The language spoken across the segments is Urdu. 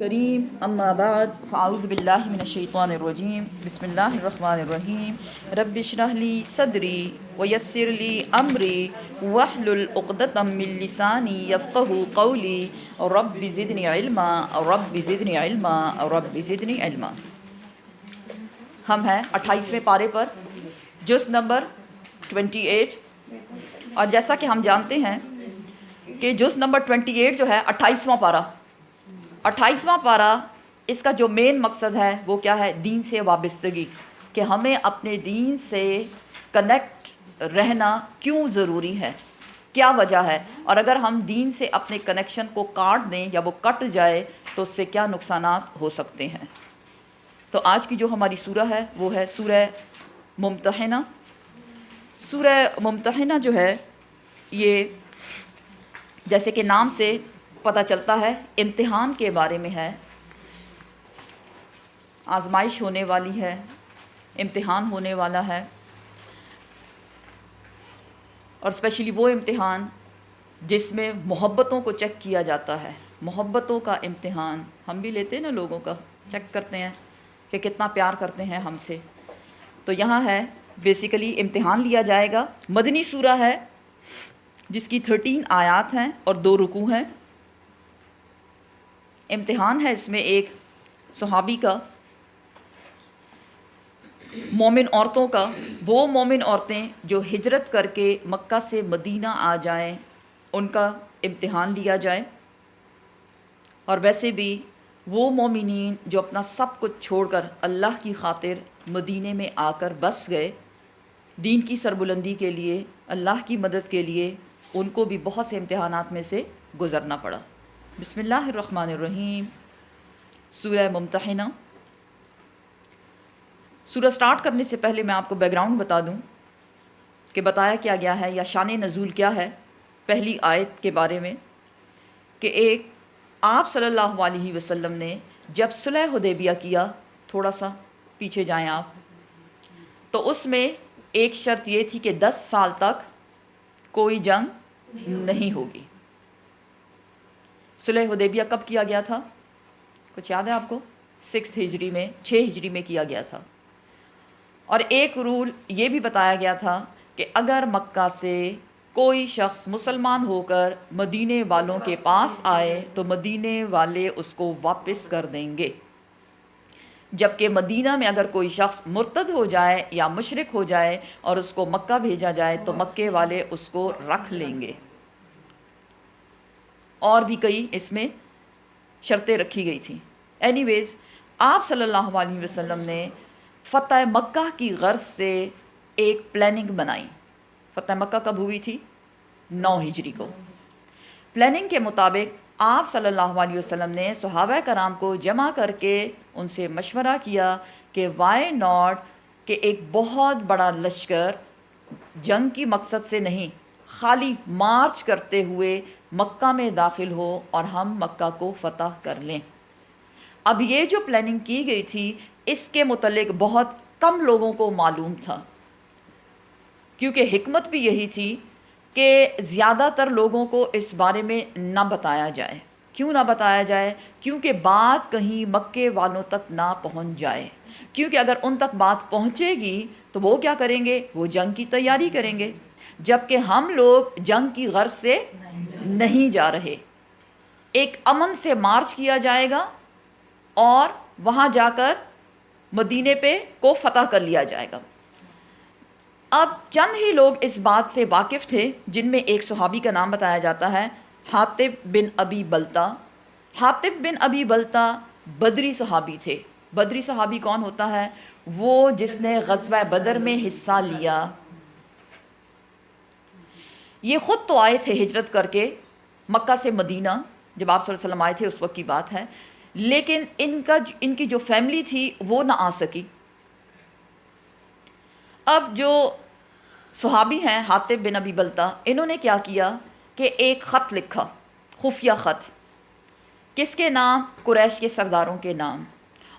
کریم اما بعد فاعوذ باللہ من الشیطان الرجیم بسم اللہ الرحمن الرحیم رب اشرح لی صدری ویسر لی امری واحلل عقدۃ من لسانی یفقہوا قولی رب زدنی علما رب زدنی علما رب زدنی علما۔ ہم ہیں 28ویں پارے پر، جز نمبر 28، اور جیسا کہ ہم جانتے ہیں کہ جز نمبر 28 جو ہے 28واں پارہ، 28واں پارہ اس کا جو مین مقصد ہے وہ کیا ہے؟ دین سے وابستگی، کہ ہمیں اپنے دین سے کنیکٹ رہنا کیوں ضروری ہے، کیا وجہ ہے، اور اگر ہم دین سے اپنے کنیکشن کو کاٹ دیں یا وہ کٹ جائے تو اس سے کیا نقصانات ہو سکتے ہیں۔ تو آج کی جو ہماری سورہ ہے وہ ہے سورہ ممتحنہ۔ سورہ ممتحنہ جو ہے یہ جیسے کہ نام سے پتہ چلتا ہے امتحان کے بارے میں ہے، آزمائش ہونے والی ہے، امتحان ہونے والا ہے، اور اسپیشلی وہ امتحان جس میں محبتوں کو چیک کیا جاتا ہے، محبتوں کا امتحان۔ ہم بھی لیتے ہیں نا، لوگوں کا چیک کرتے ہیں کہ کتنا پیار کرتے ہیں ہم سے، تو یہاں ہے بیسیکلی امتحان لیا جائے گا۔ مدنی سورہ ہے جس کی 13 آیات ہیں اور 2 رکوع ہیں۔ امتحان ہے اس میں ایک صحابی کا، مومن عورتوں کا، وہ مومن عورتیں جو ہجرت کر کے مکہ سے مدینہ آ جائیں ان کا امتحان لیا جائے، اور ویسے بھی وہ مومنین جو اپنا سب کچھ چھوڑ کر اللہ کی خاطر مدینے میں آ کر بس گئے، دین کی سربلندی کے لیے، اللہ کی مدد کے لیے، ان کو بھی بہت سے امتحانات میں سے گزرنا پڑا۔ بسم اللہ الرحمن الرحیم۔ سورہ ممتحنہ۔ سورہ سٹارٹ کرنے سے پہلے میں آپ کو بیک گراؤنڈ بتا دوں کہ بتایا کیا گیا ہے یا شان نزول کیا ہے پہلی آیت کے بارے میں، کہ ایک آپ صلی اللہ علیہ وسلم نے جب صلح حدیبیہ کیا، تھوڑا سا پیچھے جائیں آپ، تو اس میں ایک شرط یہ تھی کہ 10 سال تک کوئی جنگ نہیں ہوگی۔ صلح حدیبیہ کب کیا گیا تھا؟ کچھ یاد ہے آپ کو؟ 6 ہجری میں، 6 ہجری میں کیا گیا تھا۔ اور ایک رول یہ بھی بتایا گیا تھا کہ اگر مکہ سے کوئی شخص مسلمان ہو کر مدینے والوں کے پاس آئے تو مدینے والے اس کو واپس کر دیں گے، جبکہ مدینہ میں اگر کوئی شخص مرتد ہو جائے یا مشرک ہو جائے اور اس کو مکہ بھیجا جائے تو مکے والے اس کو رکھ لیں گے۔ اور بھی کئی اس میں شرطیں رکھی گئی تھیں۔ اینی ویز آپ صلی اللہ علیہ وسلم نے فتح مکہ کی غرض سے ایک پلاننگ بنائی۔ فتح مکہ کب ہوئی تھی؟ 9 ہجری کو۔ پلاننگ کے مطابق آپ صلی اللہ علیہ وسلم نے صحابہ کرام کو جمع کر کے ان سے مشورہ کیا کہ وائی ناٹ کہ ایک بہت بڑا لشکر جنگ کی مقصد سے نہیں، خالی مارچ کرتے ہوئے مکہ میں داخل ہو اور ہم مکہ کو فتح کر لیں۔ اب یہ جو پلاننگ کی گئی تھی اس کے متعلق بہت کم لوگوں کو معلوم تھا، کیونکہ حکمت بھی یہی تھی کہ زیادہ تر لوگوں کو اس بارے میں نہ بتایا جائے۔ کیوں نہ بتایا جائے؟ کیونکہ بات کہیں مکے والوں تک نہ پہنچ جائے، کیونکہ اگر ان تک بات پہنچے گی تو وہ کیا کریں گے؟ وہ جنگ کی تیاری کریں گے، جبکہ ہم لوگ جنگ کی غرض سے نہیں جا رہے۔ ایک امن سے مارچ کیا جائے گا اور وہاں جا کر مدینے پہ کو فتح کر لیا جائے گا۔ اب چند ہی لوگ اس بات سے واقف تھے، جن میں ایک صحابی کا نام بتایا جاتا ہے حاطب بن ابی بلتہ۔ حاطب بن ابی بلتہ بدری صحابی تھے۔ بدری صحابی کون ہوتا ہے؟ وہ جس نے غزوہ بدر میں حصہ لیا۔ یہ خود تو آئے تھے ہجرت کر کے مکہ سے مدینہ، جب آپ صلی اللہ علیہ وسلم آئے تھے اس وقت کی بات ہے، لیکن ان کی جو فیملی تھی وہ نہ آ سکی۔ اب جو صحابی ہیں حاطب بن ابی بلتہ، انہوں نے کیا کیا کہ ایک خط لکھا، خفیہ خط، کس کے نام؟ قریش کے سرداروں کے نام،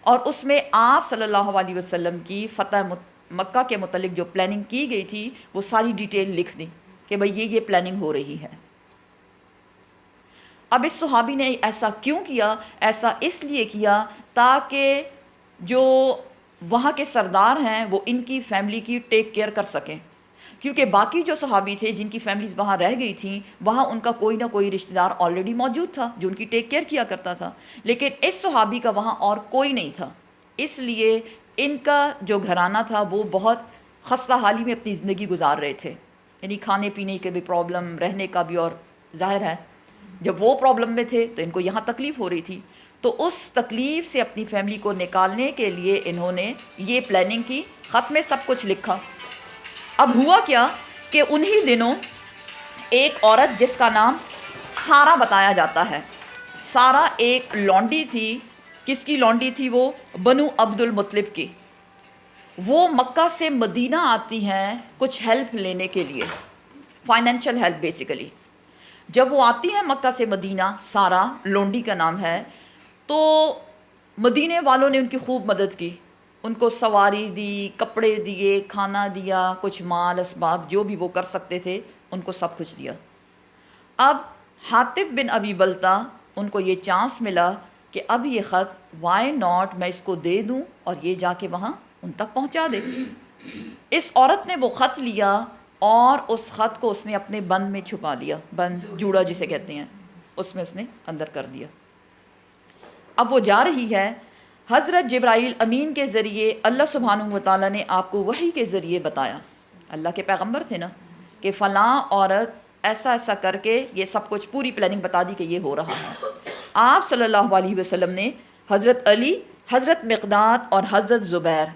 اور اس میں آپ صلی اللہ علیہ وسلم کی فتح مکہ کے متعلق جو پلاننگ کی گئی تھی وہ ساری ڈیٹیل لکھ دی کہ بھئی یہ پلاننگ ہو رہی ہے۔ اب اس صحابی نے ایسا کیوں کیا؟ ایسا اس لیے کیا تاکہ جو وہاں کے سردار ہیں وہ ان کی فیملی کی ٹیک کیئر کر سکیں، کیونکہ باقی جو صحابی تھے جن کی فیملیز وہاں رہ گئی تھیں وہاں ان کا کوئی نہ کوئی رشتہ دار آلریڈی موجود تھا جو ان کی ٹیک کیئر کیا کرتا تھا، لیکن اس صحابی کا وہاں اور کوئی نہیں تھا، اس لیے ان کا جو گھرانہ تھا وہ بہت خستہ حالی میں اپنی زندگی گزار رہے تھے، یعنی کھانے پینے کے بھی پرابلم، رہنے کا بھی، اور ظاہر ہے جب وہ پرابلم میں تھے تو ان کو یہاں تکلیف ہو رہی تھی، تو اس تکلیف سے اپنی فیملی کو نکالنے کے لیے انہوں نے یہ پلاننگ کی، خط میں سب کچھ لکھا۔ اب ہوا کیا کہ انہی دنوں ایک عورت جس کا نام سارہ بتایا جاتا ہے، سارہ ایک لونڈی تھی، کس کی لونڈی تھی؟ وہ بنو عبد المطلب کی، وہ مکہ سے مدینہ آتی ہیں کچھ ہیلپ لینے کے لیے، فائنینشیل ہیلپ بیسیکلی۔ جب وہ آتی ہیں مکہ سے مدینہ، سارہ لونڈی کا نام ہے، تو مدینے والوں نے ان کی خوب مدد کی، ان کو سواری دی، کپڑے دیے، کھانا دیا، کچھ مال اسباب جو بھی وہ کر سکتے تھے ان کو سب کچھ دیا۔ اب حاطب بن ابی بلتہ ان کو یہ چانس ملا کہ اب یہ خط وائی ناٹ میں اس کو دے دوں اور یہ جا کے وہاں ان تک پہنچا دے۔ اس عورت نے وہ خط لیا اور اس خط کو اس نے اپنے بند میں چھپا لیا، بند جوڑا جسے کہتے ہیں، اس میں اس نے اندر کر دیا۔ اب وہ جا رہی ہے، حضرت جبرائیل امین کے ذریعے اللہ سبحانہ و تعالیٰ نے آپ کو وحی کے ذریعے بتایا، اللہ کے پیغمبر تھے نا، کہ فلاں عورت ایسا ایسا کر کے یہ سب کچھ پوری پلاننگ بتا دی کہ یہ ہو رہا ہے۔ آپ صلی اللہ علیہ وسلم نے حضرت علی، حضرت مقداد اور حضرت زبیر،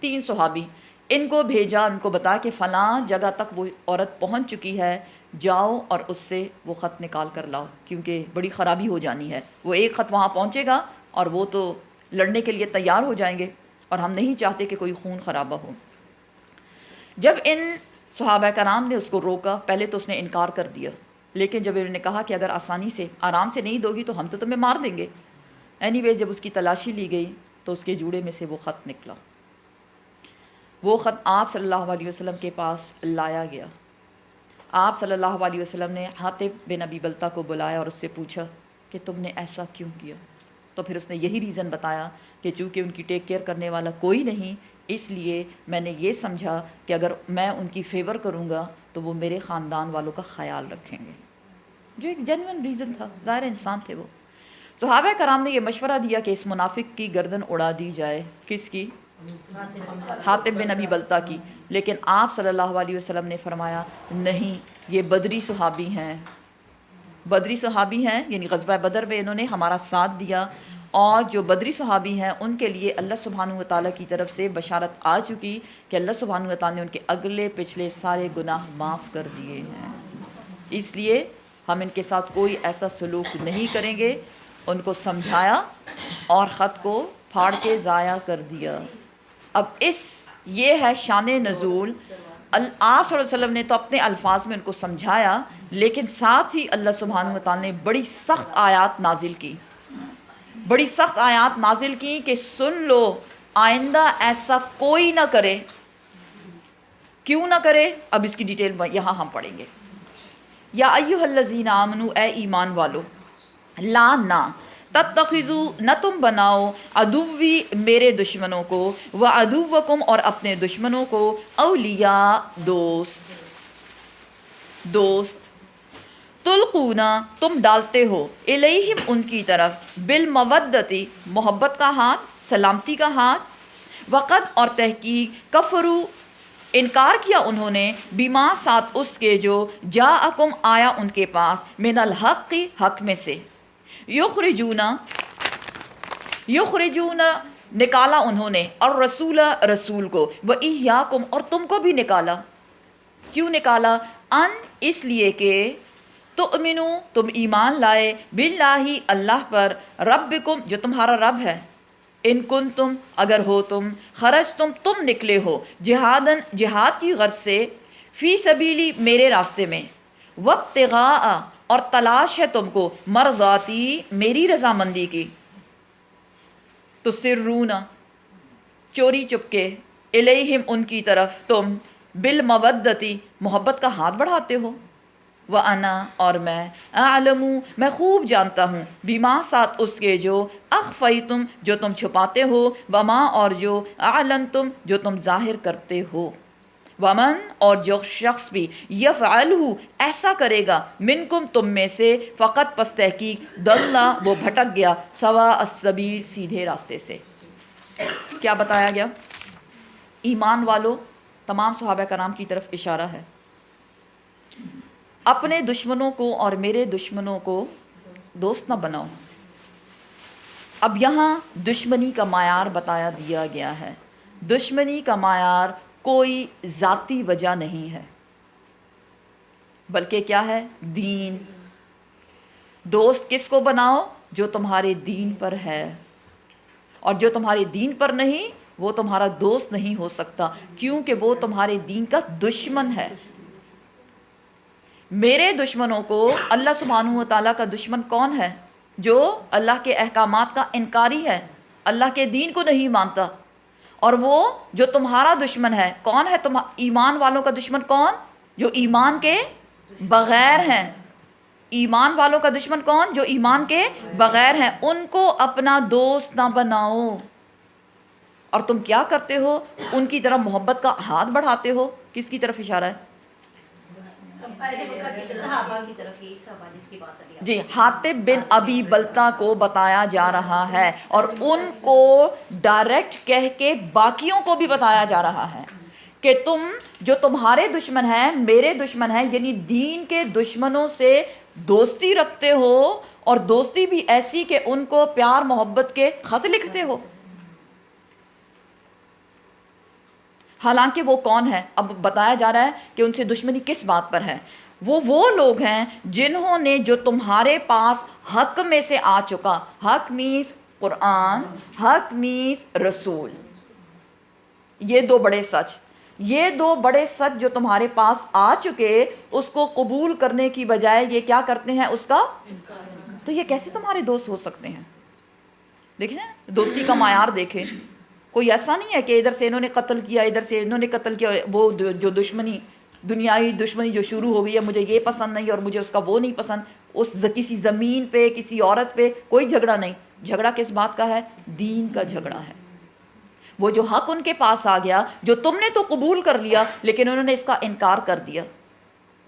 3 صحابی، ان کو بھیجا، ان کو بتا کہ فلاں جگہ تک وہ عورت پہنچ چکی ہے، جاؤ اور اس سے وہ خط نکال کر لاؤ، کیونکہ بڑی خرابی ہو جانی ہے، وہ ایک خط وہاں پہنچے گا اور وہ تو لڑنے کے لیے تیار ہو جائیں گے، اور ہم نہیں چاہتے کہ کوئی خون خرابہ ہو۔ جب ان صحابہ کرام نے اس کو روکا، پہلے تو اس نے انکار کر دیا، لیکن جب انہوں نے کہا کہ اگر آسانی سے آرام سے نہیں دو گی تو ہم تو تمہیں مار دیں گے، اینی ویز جب اس کی تلاشی لی گئی تو اس کے جوڑے میں سے وہ خط نکلا۔ وہ خط آپ صلی اللہ علیہ وسلم کے پاس لایا گیا۔ آپ صلی اللہ علیہ وسلم نے حاطب بن ابی بلتہ کو بلایا اور اس سے پوچھا کہ تم نے ایسا کیوں کیا؟ تو پھر اس نے یہی ریزن بتایا کہ چونکہ ان کی ٹیک کیئر کرنے والا کوئی نہیں، اس لیے میں نے یہ سمجھا کہ اگر میں ان کی فیور کروں گا تو وہ میرے خاندان والوں کا خیال رکھیں گے، جو ایک جینوئن ریزن تھا، ظاہر انسان تھے وہ۔ صحابہ کرام نے یہ مشورہ دیا کہ اس منافق کی گردن اڑا دی جائے، کس کی؟ حاطب بن ابی بلتہ کی، لیکن آپ صلی اللہ علیہ وسلم نے فرمایا نہیں، یہ بدری صحابی ہیں، بدری صحابی ہیں، یعنی غزوہ بدر میں انہوں نے ہمارا ساتھ دیا، اور جو بدری صحابی ہیں ان کے لیے اللہ سبحانہ و تعالیٰ کی طرف سے بشارت آ چکی کہ اللہ سبحانہ و تعالیٰ نے ان کے اگلے پچھلے سارے گناہ معاف کر دیے ہیں، اس لیے ہم ان کے ساتھ کوئی ایسا سلوک نہیں کریں گے۔ ان کو سمجھایا اور خط کو پھاڑ کے ضائع کر دیا۔ اب یہ ہے شان نزول۔ آپ صلی اللہ علیہ وسلم نے تو اپنے الفاظ میں ان کو سمجھایا، لیکن ساتھ ہی اللہ سبحانہ و تعالیٰ نے بڑی سخت آیات نازل کی، بڑی سخت آیات نازل کی کہ سن لو، آئندہ ایسا کوئی نہ کرے۔ کیوں نہ کرے؟ اب اس کی ڈیٹیل یہاں ہم پڑھیں گے۔ یا ایھا الذین آمنو، اے ایمان والو، لا نہ تتخذوا، نہ تم بناؤ، عدوی میرے دشمنوں کو، وعدوکم اور اپنے دشمنوں کو، اولیاء دوست، تلقونا تم ڈالتے ہو، الیہم ان کی طرف، بالمودتی محبت کا ہاتھ، سلامتی کا ہاتھ، وقد اور تحقیق، کفروا انکار کیا انہوں نے، بما ساتھ اس کے جو جاءکم آیا ان کے پاس، من الحق حق میں سے، یخرجون نکالا انہوں نے، اور رسول کو، وإیاکم اور تم کو بھی نکالا۔ کیوں نکالا؟ ان اس لیے کہ تؤمنو تم ایمان لائے، باللہ اللہ پر، ربکم جو تمہارا رب ہے، ان کنتم اگر ہو تم، خرجتم تم نکلے ہو، جہاد کی غرض سے، فی سبیلی میرے راستے میں، وابتغاء اور تلاش ہے تم کو، مرضاتی میری رضامندی کی، تسرون چوری چپکے، الیہم ان کی طرف تم، بالمودتی محبت کا ہاتھ بڑھاتے ہو، وَأَنَا اور میں خوب جانتا ہوں بیما ساتھ اس کے جو اخفیتم جو تم چھپاتے ہو وما اور جو اعلنتم جو تم ظاہر کرتے ہو ومن اور جو شخص بھی یفعلہ ایسا کرے گا منکم تم میں سے فقط پس تحقیق ضل وہ بھٹک گیا سوا السبیل سیدھے راستے سے۔ کیا بتایا گیا؟ ایمان والو تمام صحابہ کرام کی طرف اشارہ ہے، اپنے دشمنوں کو اور میرے دشمنوں کو دوست نہ بناؤ۔ اب یہاں دشمنی کا معیار بتایا دیا گیا ہے۔ دشمنی کا معیار کوئی ذاتی وجہ نہیں ہے، بلکہ کیا ہے؟ دین۔ دوست کس کو بناؤ؟ جو تمہارے دین پر ہے، اور جو تمہارے دین پر نہیں وہ تمہارا دوست نہیں ہو سکتا، کیونکہ وہ تمہارے دین کا دشمن ہے۔ میرے دشمنوں کو اللہ سبحانہ و تعالیٰ کا دشمن کون ہے؟ جو اللہ کے احکامات کا انکاری ہے، اللہ کے دین کو نہیں مانتا۔ اور وہ جو تمہارا دشمن ہے کون ہے؟ ایمان والوں کا دشمن کون؟ جو ایمان کے بغیر ہیں۔ ایمان والوں کا دشمن کون؟ جو ایمان کے بغیر ہیں۔ ان کو اپنا دوست نہ بناؤ۔ اور تم کیا کرتے ہو؟ ان کی طرف محبت کا ہاتھ بڑھاتے ہو۔ کس کی طرف اشارہ ہے؟ جی، حاطب بن ابی بلتا کو بتایا جا رہا ہے، اور ان کو ڈائریکٹ کہہ کے باقیوں کو بھی بتایا جا رہا ہے کہ تم جو تمہارے دشمن ہیں میرے دشمن ہیں، یعنی دین کے دشمنوں سے دوستی رکھتے ہو، اور دوستی بھی ایسی کہ ان کو پیار محبت کے خط لکھتے ہو۔ حالانکہ وہ کون ہے؟ اب بتایا جا رہا ہے کہ ان سے دشمنی کس بات پر ہے۔ وہ لوگ ہیں جنہوں نے جو تمہارے پاس حق میں سے آ چکا، حق مینس قرآن، حق مینس رسول، یہ دو بڑے سچ جو تمہارے پاس آ چکے، اس کو قبول کرنے کی بجائے یہ کیا کرتے ہیں؟ اس کا تو یہ کیسے تمہارے دوست ہو سکتے ہیں؟ دیکھیں دوستی کا معیار دیکھیں، کوئی ایسا نہیں ہے کہ ادھر سے انہوں نے قتل کیا، ادھر سے انہوں نے قتل کیا، وہ جو دشمنی، دنیاوی دشمنی جو شروع ہو گئی ہے، مجھے یہ پسند نہیں اور مجھے اس کا وہ نہیں پسند، اس کسی زمین پہ کسی عورت پہ کوئی جھگڑا نہیں۔ جھگڑا کس بات کا ہے؟ دین کا جھگڑا ہے۔ وہ جو حق ان کے پاس آ گیا، جو تم نے تو قبول کر لیا لیکن انہوں نے اس کا انکار کر دیا،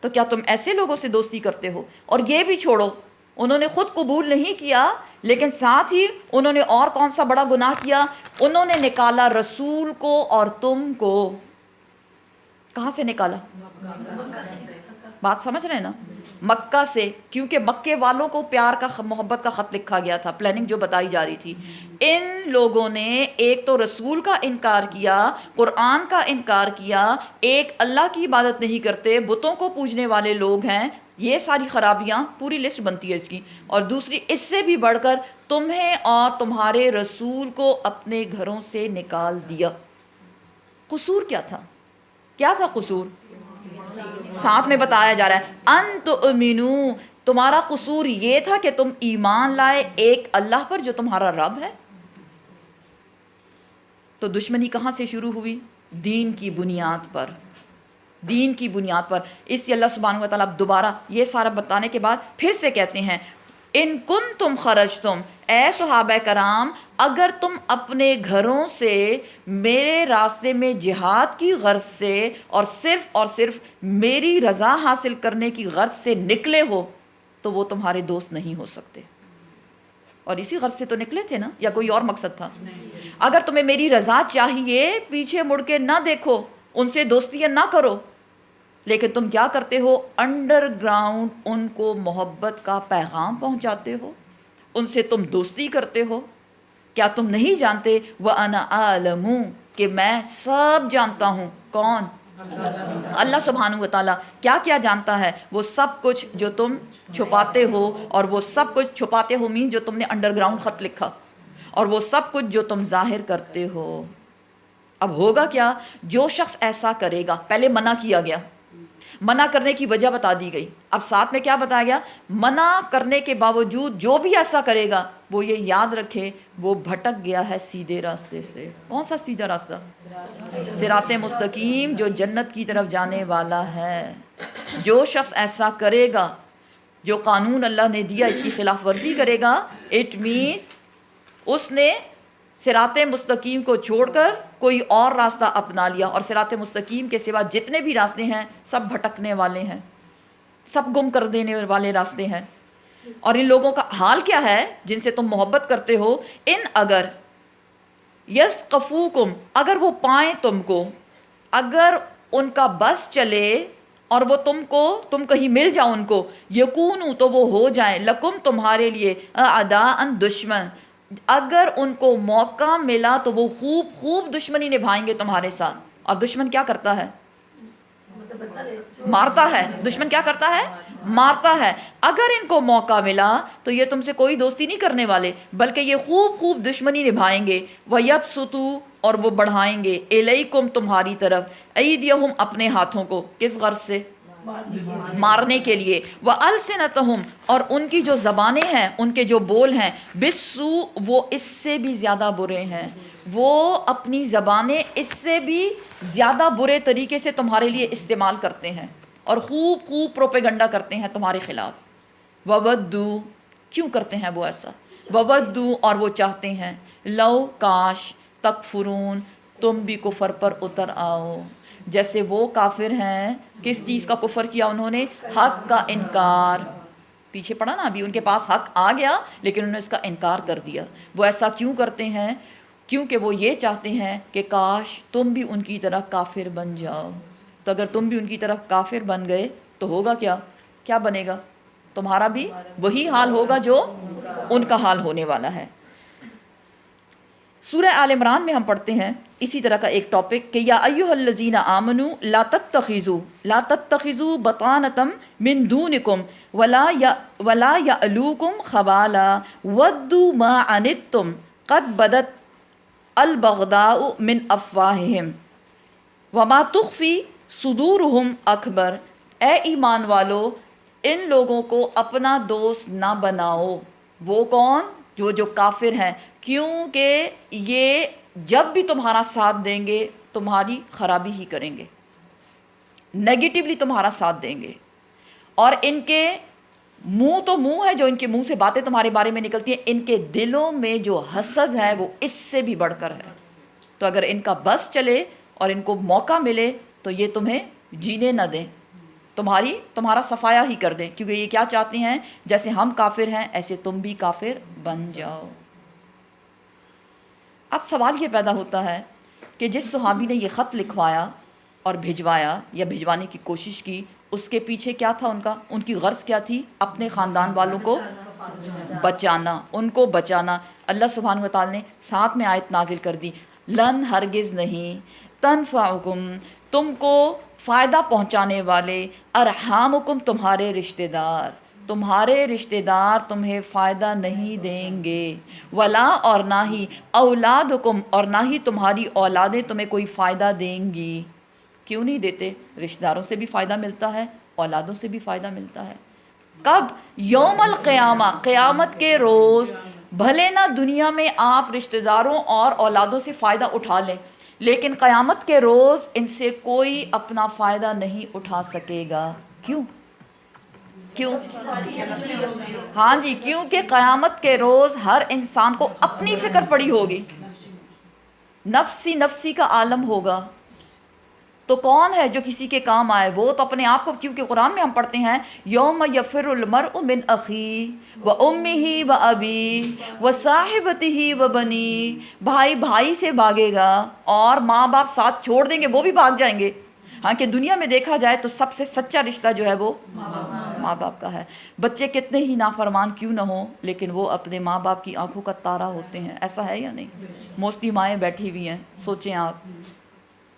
تو کیا تم ایسے لوگوں سے دوستی کرتے ہو؟ اور یہ بھی چھوڑو، انہوں نے خود قبول نہیں کیا لیکن ساتھ ہی انہوں نے اور کون سا بڑا گناہ کیا؟ انہوں نے نکالا رسول کو اور تم کو۔ کہاں سے نکالا؟ بات سمجھ رہے ہیں نا؟ مکہ سے، کیونکہ مکے والوں کو پیار کا محبت کا خط لکھا گیا تھا، پلاننگ جو بتائی جا رہی تھی۔ ان لوگوں نے ایک تو رسول کا انکار کیا، قرآن کا انکار کیا، ایک اللہ کی عبادت نہیں کرتے، بتوں کو پوجنے والے لوگ ہیں، یہ ساری خرابیاں، پوری لسٹ بنتی ہے اس کی۔ اور دوسری اس سے بھی بڑھ کر تمہیں اور تمہارے رسول کو اپنے گھروں سے نکال دیا۔ قصور کیا تھا؟ کیا تھا قصور؟ ساتھ میں بتایا جا رہا ہے ان تؤمنو، تمہارا قصور یہ تھا کہ تم ایمان لائے ایک اللہ پر جو تمہارا رب ہے۔ تو دشمنی کہاں سے شروع ہوئی؟ دین کی بنیاد پر، دین کی بنیاد پر۔ اس لیے اللہ سبحانہ و تعالیٰ اب دوبارہ یہ سارا بتانے کے بعد پھر سے کہتے ہیں ان کنتم خرجتم، اے صحابہ کرام اگر تم اپنے گھروں سے میرے راستے میں جہاد کی غرض سے اور صرف میری رضا حاصل کرنے کی غرض سے نکلے ہو تو وہ تمہارے دوست نہیں ہو سکتے۔ اور اسی غرض سے تو نکلے تھے نا، یا کوئی اور مقصد تھا؟ اگر تمہیں میری رضا چاہیے پیچھے مڑ کے نہ دیکھو، ان سے دوستیاں نہ کرو، لیکن تم کیا کرتے ہو؟ انڈر گراؤنڈ ان کو محبت کا پیغام پہنچاتے ہو، ان سے تم دوستی کرتے ہو۔ کیا تم نہیں جانتے وَأَنَا أَعْلَمُ کہ میں سب جانتا ہوں؟ کون؟ اللہ سبحانہ و تعالیٰ کیا کیا جانتا ہے؟ وہ سب کچھ جو تم چھپاتے ہو، اور وہ سب کچھ چھپاتے ہو مین جو تم نے انڈر گراؤنڈ خط لکھا، اور وہ سب کچھ جو تم ظاہر کرتے ہو۔ اب ہوگا کیا؟ جو شخص ایسا کرے گا، پہلے منع کیا گیا، منع کرنے کی وجہ بتا دی گئی، اب ساتھ میں کیا بتایا گیا؟ منع کرنے کے باوجود جو بھی ایسا کرے گا وہ یہ یاد رکھے وہ بھٹک گیا ہے سیدھے راستے سے۔ کون سا سیدھا راستہ؟ صراط مستقیم جو جنت کی طرف جانے والا ہے۔ جو شخص ایسا کرے گا، جو قانون اللہ نے دیا اس کی خلاف ورزی کرے گا، اٹ مینس اس نے صراط مستقیم کو چھوڑ کر کوئی اور راستہ اپنا لیا، اور صراط مستقیم کے سوا جتنے بھی راستے ہیں سب بھٹکنے والے ہیں، سب گم کر دینے والے راستے ہیں۔ اور ان لوگوں کا حال کیا ہے جن سے تم محبت کرتے ہو؟ ان اگر یثقفوکم، اگر وہ پائیں تم کو، اگر ان کا بس چلے اور وہ تم کہیں مل جاؤ ان کو، یکونو تو وہ ہو جائیں، لکم تمہارے لیے، اعداء دشمن، اگر ان کو موقع ملا تو وہ خوب دشمنی نبھائیں گے تمہارے ساتھ۔ اور دشمن کیا کرتا ہے؟ مارتا ہے۔ دشمن کیا کرتا ہے؟ مارتا ہے۔ اگر ان کو موقع ملا تو یہ تم سے کوئی دوستی نہیں کرنے والے، بلکہ یہ خوب دشمنی نبھائیں گے۔ وَيَبْسُطُوا، اور وہ بڑھائیں گے، الیکم تمہاری طرف، ایدیہم اپنے ہاتھوں کو، کس غرض سے؟ مارنے کے لیے۔ وَأَلْسِنَتَهُمْ، اور ان کی جو زبانیں ہیں، ان کے جو بول ہیں، بِالسُّوء، وہ اس سے بھی زیادہ برے ہیں، وہ اپنی زبانیں اس سے بھی زیادہ برے طریقے سے تمہارے لیے استعمال کرتے ہیں اور خوب پروپیگنڈا کرتے ہیں تمہارے خلاف۔ وَوَدُّوا، کیوں کرتے ہیں وہ ایسا؟ وَوَدُّوا، اور وہ چاہتے ہیں، لو کاش، تکفرون، تم بھی کفر پر اتر آؤ، جیسے وہ کافر ہیں۔ کس چیز کا کفر کیا انہوں نے؟ حق کا انکار۔ پیچھے پڑھا نا ابھی، ان کے پاس حق آ گیا لیکن انہوں نے اس کا انکار کر دیا۔ وہ ایسا کیوں کرتے ہیں؟ کیونکہ وہ یہ چاہتے ہیں کہ کاش تم بھی ان کی طرح کافر بن جاؤ۔ تو اگر تم بھی ان کی طرح کافر بن گئے تو ہوگا کیا بنے گا؟ تمہارا بھی وہی حال ہوگا جو ان کا حال ہونے والا ہے۔ سورہ آل عمران میں ہم پڑھتے ہیں اسی طرح کا ایک ٹاپک کہ یا ایھا الذین آمنوا لا تتخذوا بطانۃ من دونکم ولا یألوکم خبالا ودوا ما عنتم قد بدت البغضاء من افواہہم وما تخفی صدورہم اکبر۔ اے ایمان والو، ان لوگوں کو اپنا دوست نہ بناؤ۔ وہ کون؟ جو کافر ہیں، کیونکہ یہ جب بھی تمہارا ساتھ دیں گے تمہاری خرابی ہی کریں گے، نیگیٹیولی تمہارا ساتھ دیں گے، اور ان کے منہ تو منہ ہے، جو ان کے منہ سے باتیں تمہارے بارے میں نکلتی ہیں، ان کے دلوں میں جو حسد ہے وہ اس سے بھی بڑھ کر ہے۔ تو اگر ان کا بس چلے اور ان کو موقع ملے تو یہ تمہیں جینے نہ دیں، تمہارا صفایا ہی کر دیں، کیونکہ یہ کیا چاہتے ہیں؟ جیسے ہم کافر ہیں ایسے تم بھی کافر بن جاؤ۔ اب سوال یہ پیدا ہوتا ہے کہ جس صحابی نے یہ خط لکھوایا اور بھجوایا یا بھجوانے کی کوشش کی، اس کے پیچھے کیا تھا؟ ان کی غرض کیا تھی؟ اپنے خاندان والوں کو بچانا، ان کو بچانا۔ اللہ سبحانہ و تعالی نے ساتھ میں آیت نازل کر دی، لن، ہرگز نہیں، تنفعکم، تم کو فائدہ پہنچانے والے، ارحامکم، تمہارے رشتہ دار تمہیں فائدہ نہیں دیں گے، ولا، اور نہ ہی، اولادکم، اور نہ ہی تمہاری اولادیں تمہیں کوئی فائدہ دیں گی۔ کیوں نہیں دیتے؟ رشتہ داروں سے بھی فائدہ ملتا ہے، اولادوں سے بھی فائدہ ملتا ہے۔ کب؟ یوم القیامہ، قیامت کے روز۔ بھلے نہ دنیا میں آپ رشتہ داروں اور اولادوں سے فائدہ اٹھا لیں، لیکن قیامت کے روز ان سے کوئی اپنا فائدہ نہیں اٹھا سکے گا۔ کیوں؟ ہاں جی، کیونکہ قیامت کے روز ہر انسان کو اپنی فکر پڑی ہوگی، نفسی کا عالم ہوگا۔ تو کون ہے جو کسی کے کام آئے؟ وہ تو اپنے آپ کو، کیونکہ قرآن میں ہم پڑھتے ہیں یوم یفر المرء من اخیہ و امہ و ابیہ و صاحبتہ و بنیہ، بھائی سے بھاگے گا اور ماں باپ ساتھ چھوڑ دیں گے، وہ بھی بھاگ جائیں گے۔ ہاں کہ دنیا میں دیکھا جائے تو سب سے سچا رشتہ جو ہے وہ ماں باپ کا ہے۔ بچے کتنے ہی نافرمان کیوں نہ ہوں لیکن وہ اپنے ماں باپ کی آنکھوں کا تارا ہوتے ہیں، ایسا ہے یا نہیں؟ موسٹلی مائیں بیٹھی ہوئی ہیں، سوچیں آپ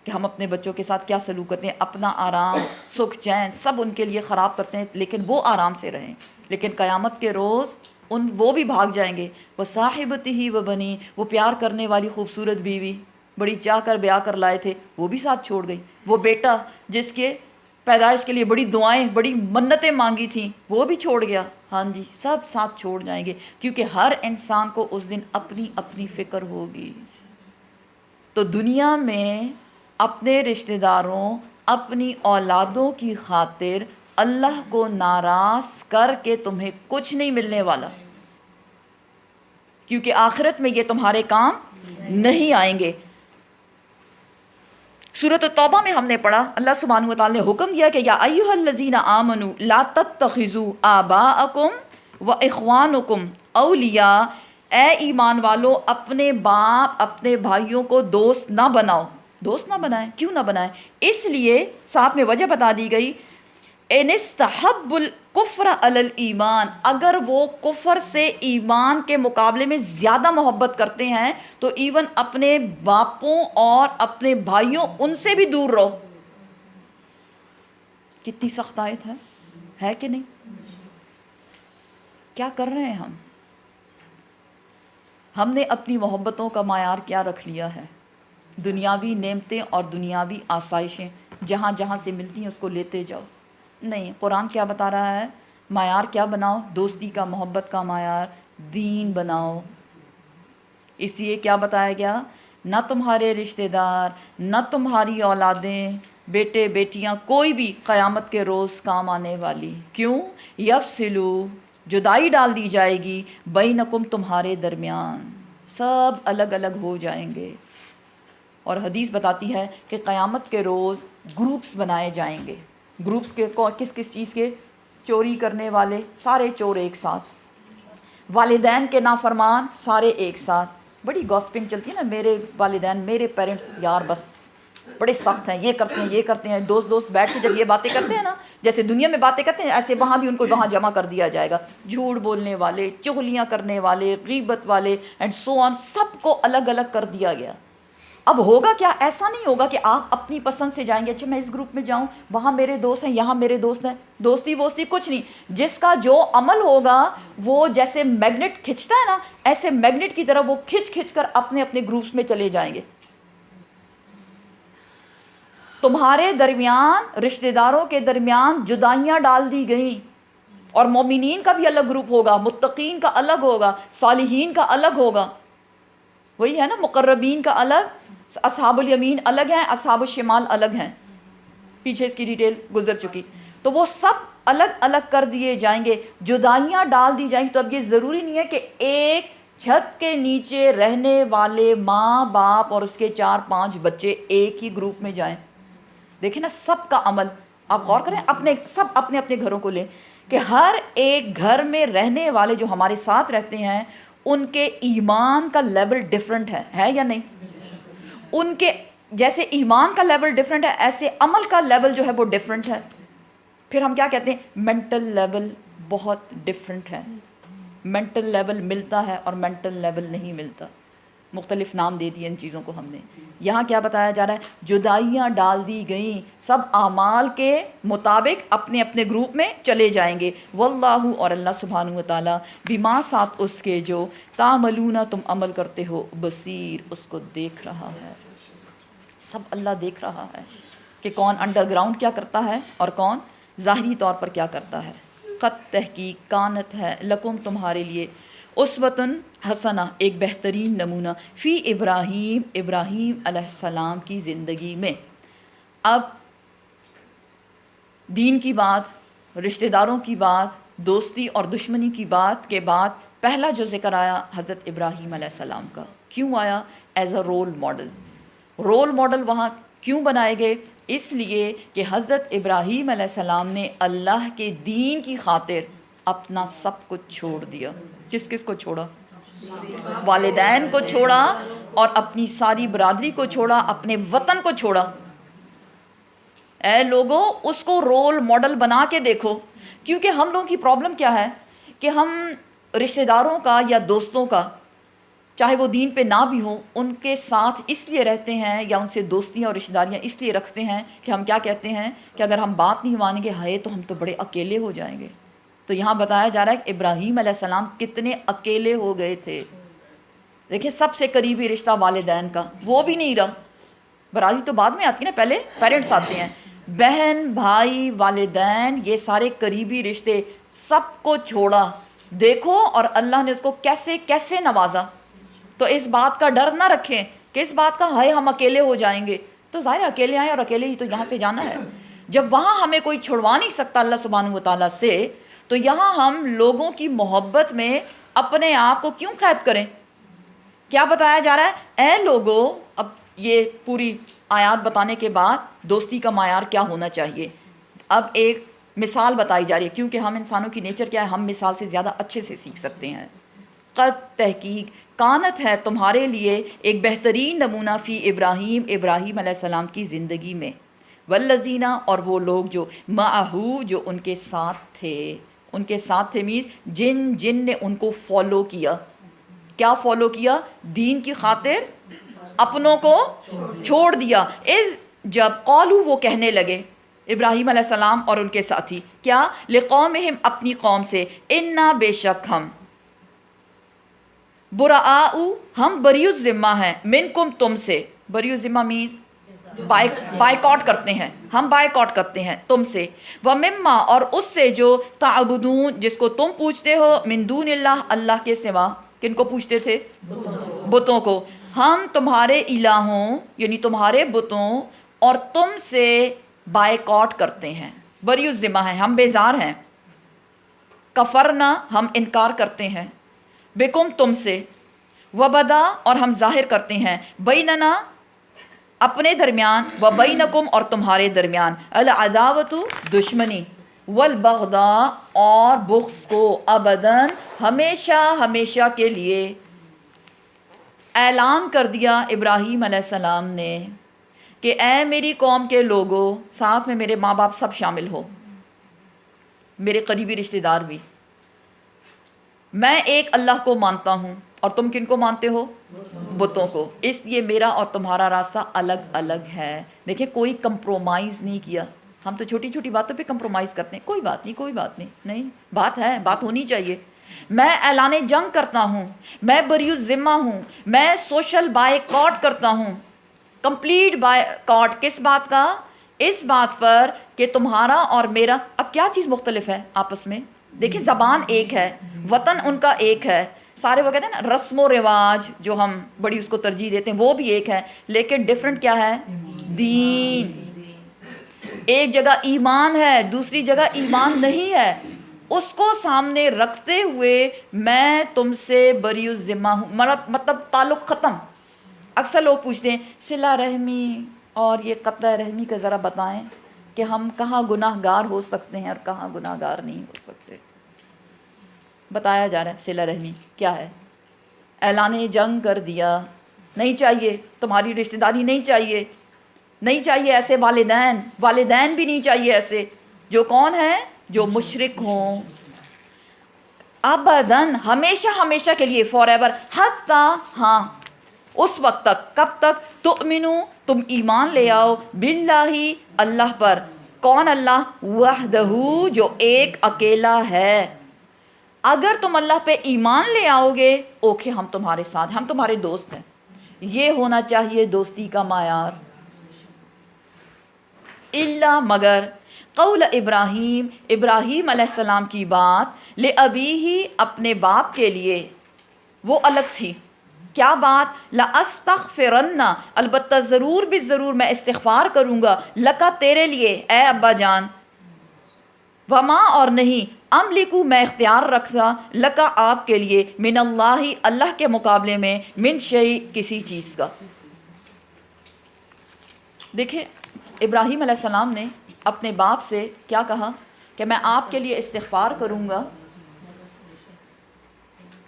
کہ ہم اپنے بچوں کے ساتھ کیا سلوک کرتے ہیں، اپنا آرام، سکھ، چین سب ان کے لیے خراب کرتے ہیں لیکن وہ آرام سے رہیں۔ لیکن قیامت کے روز وہ بھی بھاگ جائیں گے۔ وہ صاحبتہ و بنی، وہ پیار کرنے والی خوبصورت بیوی، بڑی چاہ کر بیاہ کر لائے تھے، وہ بھی ساتھ چھوڑ گئی۔ وہ بیٹا جس کے پیدائش کے لیے بڑی دعائیں، بڑی منتیں مانگی تھیں، وہ بھی چھوڑ گیا۔ ہاں جی، سب ساتھ چھوڑ جائیں گے، کیونکہ ہر انسان کو اس دن اپنی اپنی فکر ہوگی۔ تو دنیا میں اپنے رشتہ داروں، اپنی اولادوں کی خاطر اللہ کو ناراض کر کے تمہیں کچھ نہیں ملنے والا، کیونکہ آخرت میں یہ تمہارے کام نہیں آئیں گے۔ سورۃ التوبہ میں ہم نے پڑھا، اللہ سبحانہ و تعالی نے حکم دیا کہ یا ایھا الذین آمنوا لا تتخذوا آباءکم و اخوانکم اولیاء، اے ایمان والو اپنے باپ اپنے بھائیوں کو دوست نہ بناؤ۔ دوست نہ بنائیں، کیوں نہ بنائیں؟ اس لیے ساتھ میں وجہ بتا دی گئی، ان استحب الکفر علی الایمان، اگر وہ کفر سے ایمان کے مقابلے میں زیادہ محبت کرتے ہیں تو ایون اپنے باپوں اور اپنے بھائیوں ان سے بھی دور رہو۔ کتنی سخت آیت ہے کہ نہیں؟ کیا کر رہے ہیں ہم نے اپنی محبتوں کا معیار کیا رکھ لیا ہے؟ دنیاوی نعمتیں اور دنیاوی آسائشیں جہاں جہاں سے ملتی ہیں اس کو لیتے جاؤ۔ نہیں، قرآن کیا بتا رہا ہے؟ معیار کیا بناؤ؟ دوستی کا، محبت کا معیار دین بناؤ۔ اس لیے کیا بتایا گیا؟ نہ تمہارے رشتہ دار، نہ تمہاری اولادیں، بیٹے بیٹیاں، کوئی بھی قیامت کے روز کام آنے والی۔ کیوں؟ یفصلو، جدائی ڈال دی جائے گی، بینکم، تمہارے درمیان، سب الگ الگ ہو جائیں گے۔ اور حدیث بتاتی ہے کہ قیامت کے روز گروپس بنائے جائیں گے۔ گروپس کے کس کس چیز کے؟ چوری کرنے والے سارے چور ایک ساتھ، والدین کے نافرمان سارے ایک ساتھ۔ بڑی گاسپنگ چلتی ہے نا، میرے والدین، میرے پیرنٹس یار بس بڑے سخت ہیں، یہ کرتے ہیں یہ کرتے ہیں۔ دوست بیٹھ کے جب یہ باتیں کرتے ہیں نا، جیسے دنیا میں باتیں کرتے ہیں ایسے وہاں بھی ان کو وہاں جمع کر دیا جائے گا۔ جھوٹ بولنے والے، چغلیاں کرنے والے، غیبت والے اینڈ سو آن، سب کو الگ الگ کر دیا گیا۔ اب ہوگا کیا؟ ایسا نہیں ہوگا کہ آپ اپنی پسند سے جائیں گے، اچھا میں اس گروپ میں جاؤں، وہاں میرے دوست ہیں، یہاں میرے دوست ہیں۔ دوستی ووستی کچھ نہیں، جس کا جو عمل ہوگا وہ جیسے میگنیٹ کھنچتا ہے نا، ایسے میگنیٹ کی طرح وہ کھنچ کھنچ کر اپنے اپنے گروپس میں چلے جائیں گے۔ تمہارے درمیان، رشتہ داروں کے درمیان جدائیاں ڈال دی گئیں، اور مومنین کا بھی الگ گروپ ہوگا، متقین کا الگ ہوگا، صالحین کا الگ ہوگا۔ وہی ہے نا، مقربین کا الگ، اصحاب الیمین الگ ہیں، اصحاب الشمال الگ ہیں، پیچھے اس کی ڈیٹیل گزر چکی۔ تو وہ سب الگ الگ کر دیے جائیں گے، جدائیاں ڈال دی جائیں گی۔ تو اب یہ ضروری نہیں ہے کہ ایک چھت کے نیچے رہنے والے ماں باپ اور اس کے 4-5 بچے ایک ہی گروپ میں جائیں۔ دیکھیں نا، سب کا عمل آپ غور کریں، سب اپنے اپنے گھروں کو لیں کہ ہر ایک گھر میں رہنے والے جو ہمارے ساتھ رہتے ہیں ان کے ایمان کا لیول ڈیفرنٹ ہے یا نہیں؟ ان کے جیسے ایمان کا لیول ڈیفرنٹ ہے، ایسے عمل کا لیول جو ہے وہ ڈیفرنٹ ہے۔ پھر ہم کیا کہتے ہیں؟ مینٹل لیول بہت ڈیفرنٹ ہے۔ مینٹل لیول ملتا ہے اور مینٹل لیول نہیں ملتا، مختلف نام دے دیے ان چیزوں کو ہم نے۔ یہاں کیا بتایا جا رہا ہے؟ جدائیاں ڈال دی گئیں، سب اعمال کے مطابق اپنے اپنے گروپ میں چلے جائیں گے۔ واللہ، اور اللہ سبحانہ و تعالیٰ، بما، ساتھ اس کے جو تعملون، تم عمل کرتے ہو، بصیر، اس کو دیکھ رہا ہے۔ سب اللہ دیکھ رہا ہے کہ کون انڈر گراؤنڈ کیا کرتا ہے اور کون ظاہری طور پر کیا کرتا ہے۔ قد تحقیق کانت ہے لکم، تمہارے لیے، اسوۃ حسنہ، ایک بہترین نمونہ، فی ابراہیم، ابراہیم علیہ السلام کی زندگی میں۔ اب دین کی بات، رشتہ داروں کی بات، دوستی اور دشمنی کی بات کے بعد پہلا جو ذکر آیا حضرت ابراہیم علیہ السلام کا۔ کیوں آیا؟ As a role model. Role model وہاں کیوں بنائے گئے؟ اس لیے کہ حضرت ابراہیم علیہ السلام نے اللہ کے دین کی خاطر اپنا سب کچھ چھوڑ دیا۔ کس کس کو چھوڑا؟ والدین کو چھوڑا اور اپنی ساری برادری کو چھوڑا، اپنے وطن کو چھوڑا۔ اے لوگوں، اس کو رول ماڈل بنا کے دیکھو، کیونکہ ہم لوگوں کی پرابلم کیا ہے کہ ہم رشتہ داروں کا یا دوستوں کا، چاہے وہ دین پہ نہ بھی ہوں، ان کے ساتھ اس لیے رہتے ہیں یا ان سے دوستیاں اور رشتہ داریاں اس لیے رکھتے ہیں کہ ہم کیا کہتے ہیں کہ اگر ہم بات نہیں مانیں گے ہائے تو ہم تو بڑے اکیلے ہو جائیں گے۔ تو یہاں بتایا جا رہا ہے کہ ابراہیم علیہ السلام کتنے اکیلے ہو گئے تھے۔ دیکھیں، سب سے قریبی رشتہ والدین کا، وہ بھی نہیں رہا۔ برادری تو بعد میں آتی ہے نا، پہلے پیرنٹس آتے ہیں۔ بہن، بھائی، والدین، یہ سارے قریبی رشتے سب کو چھوڑا۔ دیکھو اور اللہ نے اس کو کیسے کیسے نوازا۔ تو اس بات کا ڈر نہ رکھیں کہ اس بات کا ہائے ہم اکیلے ہو جائیں گے۔ تو ظاہر اکیلے آئے اور اکیلے ہی تو یہاں سے جانا ہے. جب وہاں ہمیں کوئی چھڑوا نہیں سکتا اللہ سبحانہ و تعالیٰ سے، تو یہاں ہم لوگوں کی محبت میں اپنے آپ کو کیوں قید کریں؟ کیا بتایا جا رہا ہے؟ اے لوگو، اب یہ پوری آیات بتانے کے بعد دوستی کا معیار کیا ہونا چاہیے، اب ایک مثال بتائی جا رہی ہے، کیونکہ ہم انسانوں کی نیچر کیا ہے، ہم مثال سے زیادہ اچھے سے سیکھ سکتے ہیں. قد تحقیق کانت ہے تمہارے لیے ایک بہترین نمونہ فی ابراہیم، ابراہیم علیہ السلام کی زندگی میں، والذین اور وہ لوگ جو معہو جو ان کے ساتھ تھے. ان کے ساتھ تھے مینس جن نے ان کو فالو کیا. کیا فالو کیا؟ دین کی خاطر اپنوں کو چھوڑ دیا. جب قالو وہ کہنے لگے ابراہیم علیہ السلام اور ان کے ساتھی، کیا؟ لقومہم اپنی قوم سے، انا بے شک ہم، براء ہم بریء الذمہ ہیں، منکم تم سے. بریء الذمہ مینز بائیکاٹ کرتے ہیں، ہم بائیکاٹ کرتے ہیں تم سے. ومما اور اس سے جو تعبدون جس کو تم پوچھتے ہو، من دون اللہ اللہ کے سوا. کن کو پوچھتے تھے؟ بتوں کو. ہم تمہارے الہوں یعنی تمہارے بتوں اور تم سے بائیکاٹ کرتے ہیں، بریء الذمہ ہیں، ہم بیزار ہیں. کفرنا ہم انکار کرتے ہیں، بکم تم سے، وبدا اور ہم ظاہر کرتے ہیں، بیننا اپنے درمیان، و بینکم اور تمہارے درمیان، العداوت دشمنی، والبغضاء اور بغض کو، ابداً ہمیشہ ہمیشہ کے لیے. اعلان کر دیا ابراہیم علیہ السلام نے کہ اے میری قوم کے لوگوں، ساتھ میں میرے ماں باپ سب شامل ہو، میرے قریبی رشتہ دار بھی، میں ایک اللہ کو مانتا ہوں اور تم کن کو مانتے ہو؟ بتوں کو. اس لیے میرا اور تمہارا راستہ الگ الگ ہے. دیکھیں کوئی کمپرومائز نہیں کیا. ہم تو چھوٹی چھوٹی باتوں پہ کمپرومائز کرتے ہیں، کوئی بات نہیں کوئی بات نہیں، نہیں بات ہے، بات ہونی چاہیے. میں اعلان جنگ کرتا ہوں، میں بریء الذمہ ہوں، میں سوشل بائیکاٹ کرتا ہوں، کمپلیٹ بائیکاٹ. کس بات کا؟ اس بات پر کہ تمہارا اور میرا. اب کیا چیز مختلف ہے آپس میں؟ دیکھیں زبان ایک ہے، وطن ان کا ایک ہے، سارے وہ کہتے ہیں نا رسم و رواج جو ہم بڑی اس کو ترجیح دیتے ہیں وہ بھی ایک ہے، لیکن ڈیفرنٹ کیا ہے؟ دین. ایک جگہ ایمان ہے، دوسری جگہ ایمان نہیں ہے. اس کو سامنے رکھتے ہوئے میں تم سے بریء الذمہ ہوں، مطلب تعلق ختم. اکثر لوگ پوچھتے ہیں صلہ رحمی اور یہ قطع رحمی کا ذرا بتائیں کہ ہم کہاں گناہ گار ہو سکتے ہیں اور کہاں گناہ گار نہیں ہو سکتے. بتایا جا رہا ہے صلہ رحمی کیا ہے. اعلان جنگ کر دیا، نہیں چاہیے تمہاری رشتہ داری، نہیں چاہیے، نہیں چاہیے ایسے والدین بھی نہیں چاہیے ایسے، جو کون ہیں؟ جو مشرک ہوں. ابداً ہمیشہ ہمیشہ کے لیے، فار ایور، حتی ہاں اس وقت تک. کب تک؟ تؤمنو تم ایمان لے آؤ، باللہ اللہ پر. کون اللہ؟ وحدہ جو ایک اکیلا ہے. اگر تم اللہ پہ ایمان لے آؤ گے، اوکے ہم تمہارے ساتھ، ہم تمہارے دوست ہیں. یہ ہونا چاہیے دوستی کا معیار. الا مگر قول ابراہیم، ابراہیم علیہ السلام کی بات، لأبیہ اپنے باپ کے لیے، وہ الگ تھی. کیا بات؟ لأستغفرن البتہ ضرور بھی ضرور میں استغفار کروں گا، لکا تیرے لیے اے ابا جان، وما اور نہیں، املکو میں اختیار رکھتا، لکا آپ کے لیے، من اللہ اللہ کے مقابلے میں، من شیء کسی چیز کا. دیکھیں ابراہیم علیہ السلام نے اپنے باپ سے کیا کہا کہ میں آپ کے لیے استغفار کروں گا،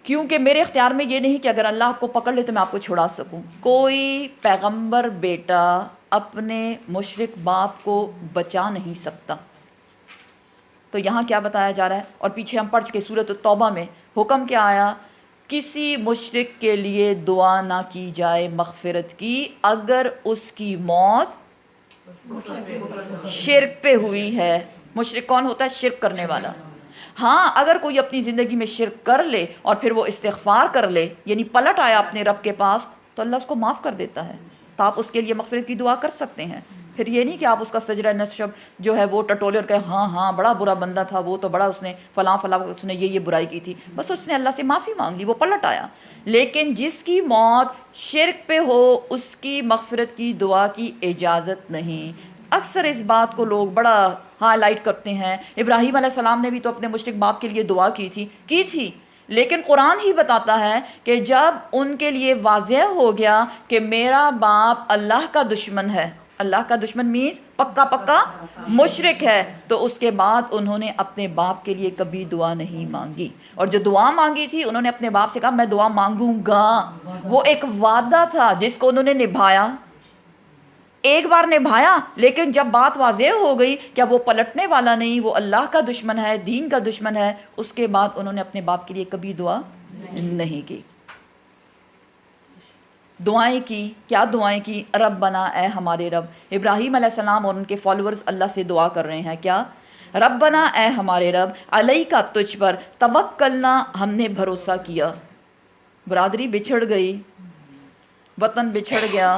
کیونکہ میرے اختیار میں یہ نہیں کہ اگر اللہ آپ کو پکڑ لے تو میں آپ کو چھڑا سکوں. کوئی پیغمبر بیٹا اپنے مشرک باپ کو بچا نہیں سکتا. تو یہاں کیا بتایا جا رہا ہے، اور پیچھے ہم پڑھ چکے سورۃ التوبہ میں حکم کیا آیا؟ کسی مشرک کے لیے دعا نہ کی جائے مغفرت کی اگر اس کی موت شرک پہ ہوئی ہے. مشرک کون ہوتا ہے؟ شرک کرنے والا. ہاں اگر کوئی اپنی زندگی میں شرک کر لے اور پھر وہ استغفار کر لے، یعنی پلٹ آیا اپنے رب کے پاس، تو اللہ اس کو معاف کر دیتا ہے. تو آپ اس کے لیے مغفرت کی دعا کر سکتے ہیں. پھر یہ نہیں کہ آپ اس کا سجرہ نصب جو ہے وہ ٹٹولے اور کہیں ہاں ہاں بڑا برا بندہ تھا وہ، تو بڑا اس نے فلاں فلاں اس نے یہ برائی کی تھی، بس اس نے اللہ سے معافی مانگ لی، وہ پلٹ آیا۔ لیکن جس کی موت شرک پہ ہو اس کی مغفرت کی دعا کی اجازت نہیں۔ اکثر اس بات کو لوگ بڑا ہائی لائٹ کرتے ہیں، ابراہیم علیہ السلام نے بھی تو اپنے مشرک باپ کے لیے دعا کی تھی، لیکن قرآن ہی بتاتا ہے کہ جب ان کے لیے واضح ہو گیا کہ میرا باپ اللہ کا دشمن ہے، اللہ کا دشمن مینز پکا مشرک ہے، تو اس کے بعد انہوں نے اپنے باپ کے لیے کبھی دعا نہیں مانگی، اور جو دعا مانگی تھی انہوں نے اپنے باپ سے کہا میں دعا مانگوں گا۔ وہ ایک وعدہ تھا جس کو انہوں نے نبھایا، ایک بار نبھایا، لیکن جب بات واضح ہو گئی کہ وہ پلٹنے والا نہیں، وہ اللہ کا دشمن ہے، دین کا دشمن ہے، اس کے بعد انہوں نے اپنے باپ کے لیے کبھی دعا نہیں کی۔ دعائیں کی، کیا دعائیں کی؟ ربنا، اے ہمارے رب۔ ابراہیم علیہ السلام اور ان کے فالورز اللہ سے دعا کر رہے ہیں، کیا؟ ربنا، اے ہمارے رب، علیکا، تجھ پر، توکلنا، ہم نے بھروسہ کیا۔ برادری بچھڑ گئی، وطن بچھڑ گیا،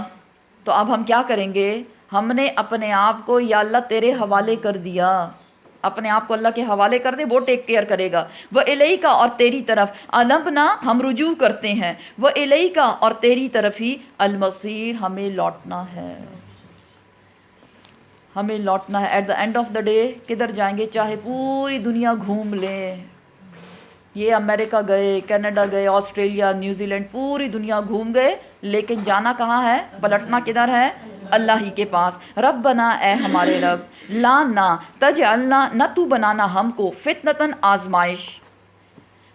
تو اب ہم کیا کریں گے؟ ہم نے اپنے آپ کو یا اللہ تیرے حوالے کر دیا، اپنے آپ کو اللہ کے حوالے کر دے، وہ ٹیک کیئر کرے گا۔ وَإِلَيْكَ، اور تیری طرف، اَنَبْنَا، ہم رجوع کرتے ہیں، وَإِلَيْكَ، اور تیری طرف ہی، المصیر، ہمیں لوٹنا ہے، ہمیں لوٹنا ہے۔ At the end of the day کدھر جائیں گے؟ چاہے پوری دنیا گھوم لیں، یہ امریکہ گئے، کینیڈا گئے، آسٹریلیا، نیوزی لینڈ، پوری دنیا گھوم گئے، لیکن جانا کہاں ہے؟ پلٹنا کدھر ہے؟ اللہ ہی کے پاس۔ ربنا، اے ہمارے رب، لا، نہ، تجعلنا، نہ تو بنانا ہم کو، فتنتاً، آزمائش۔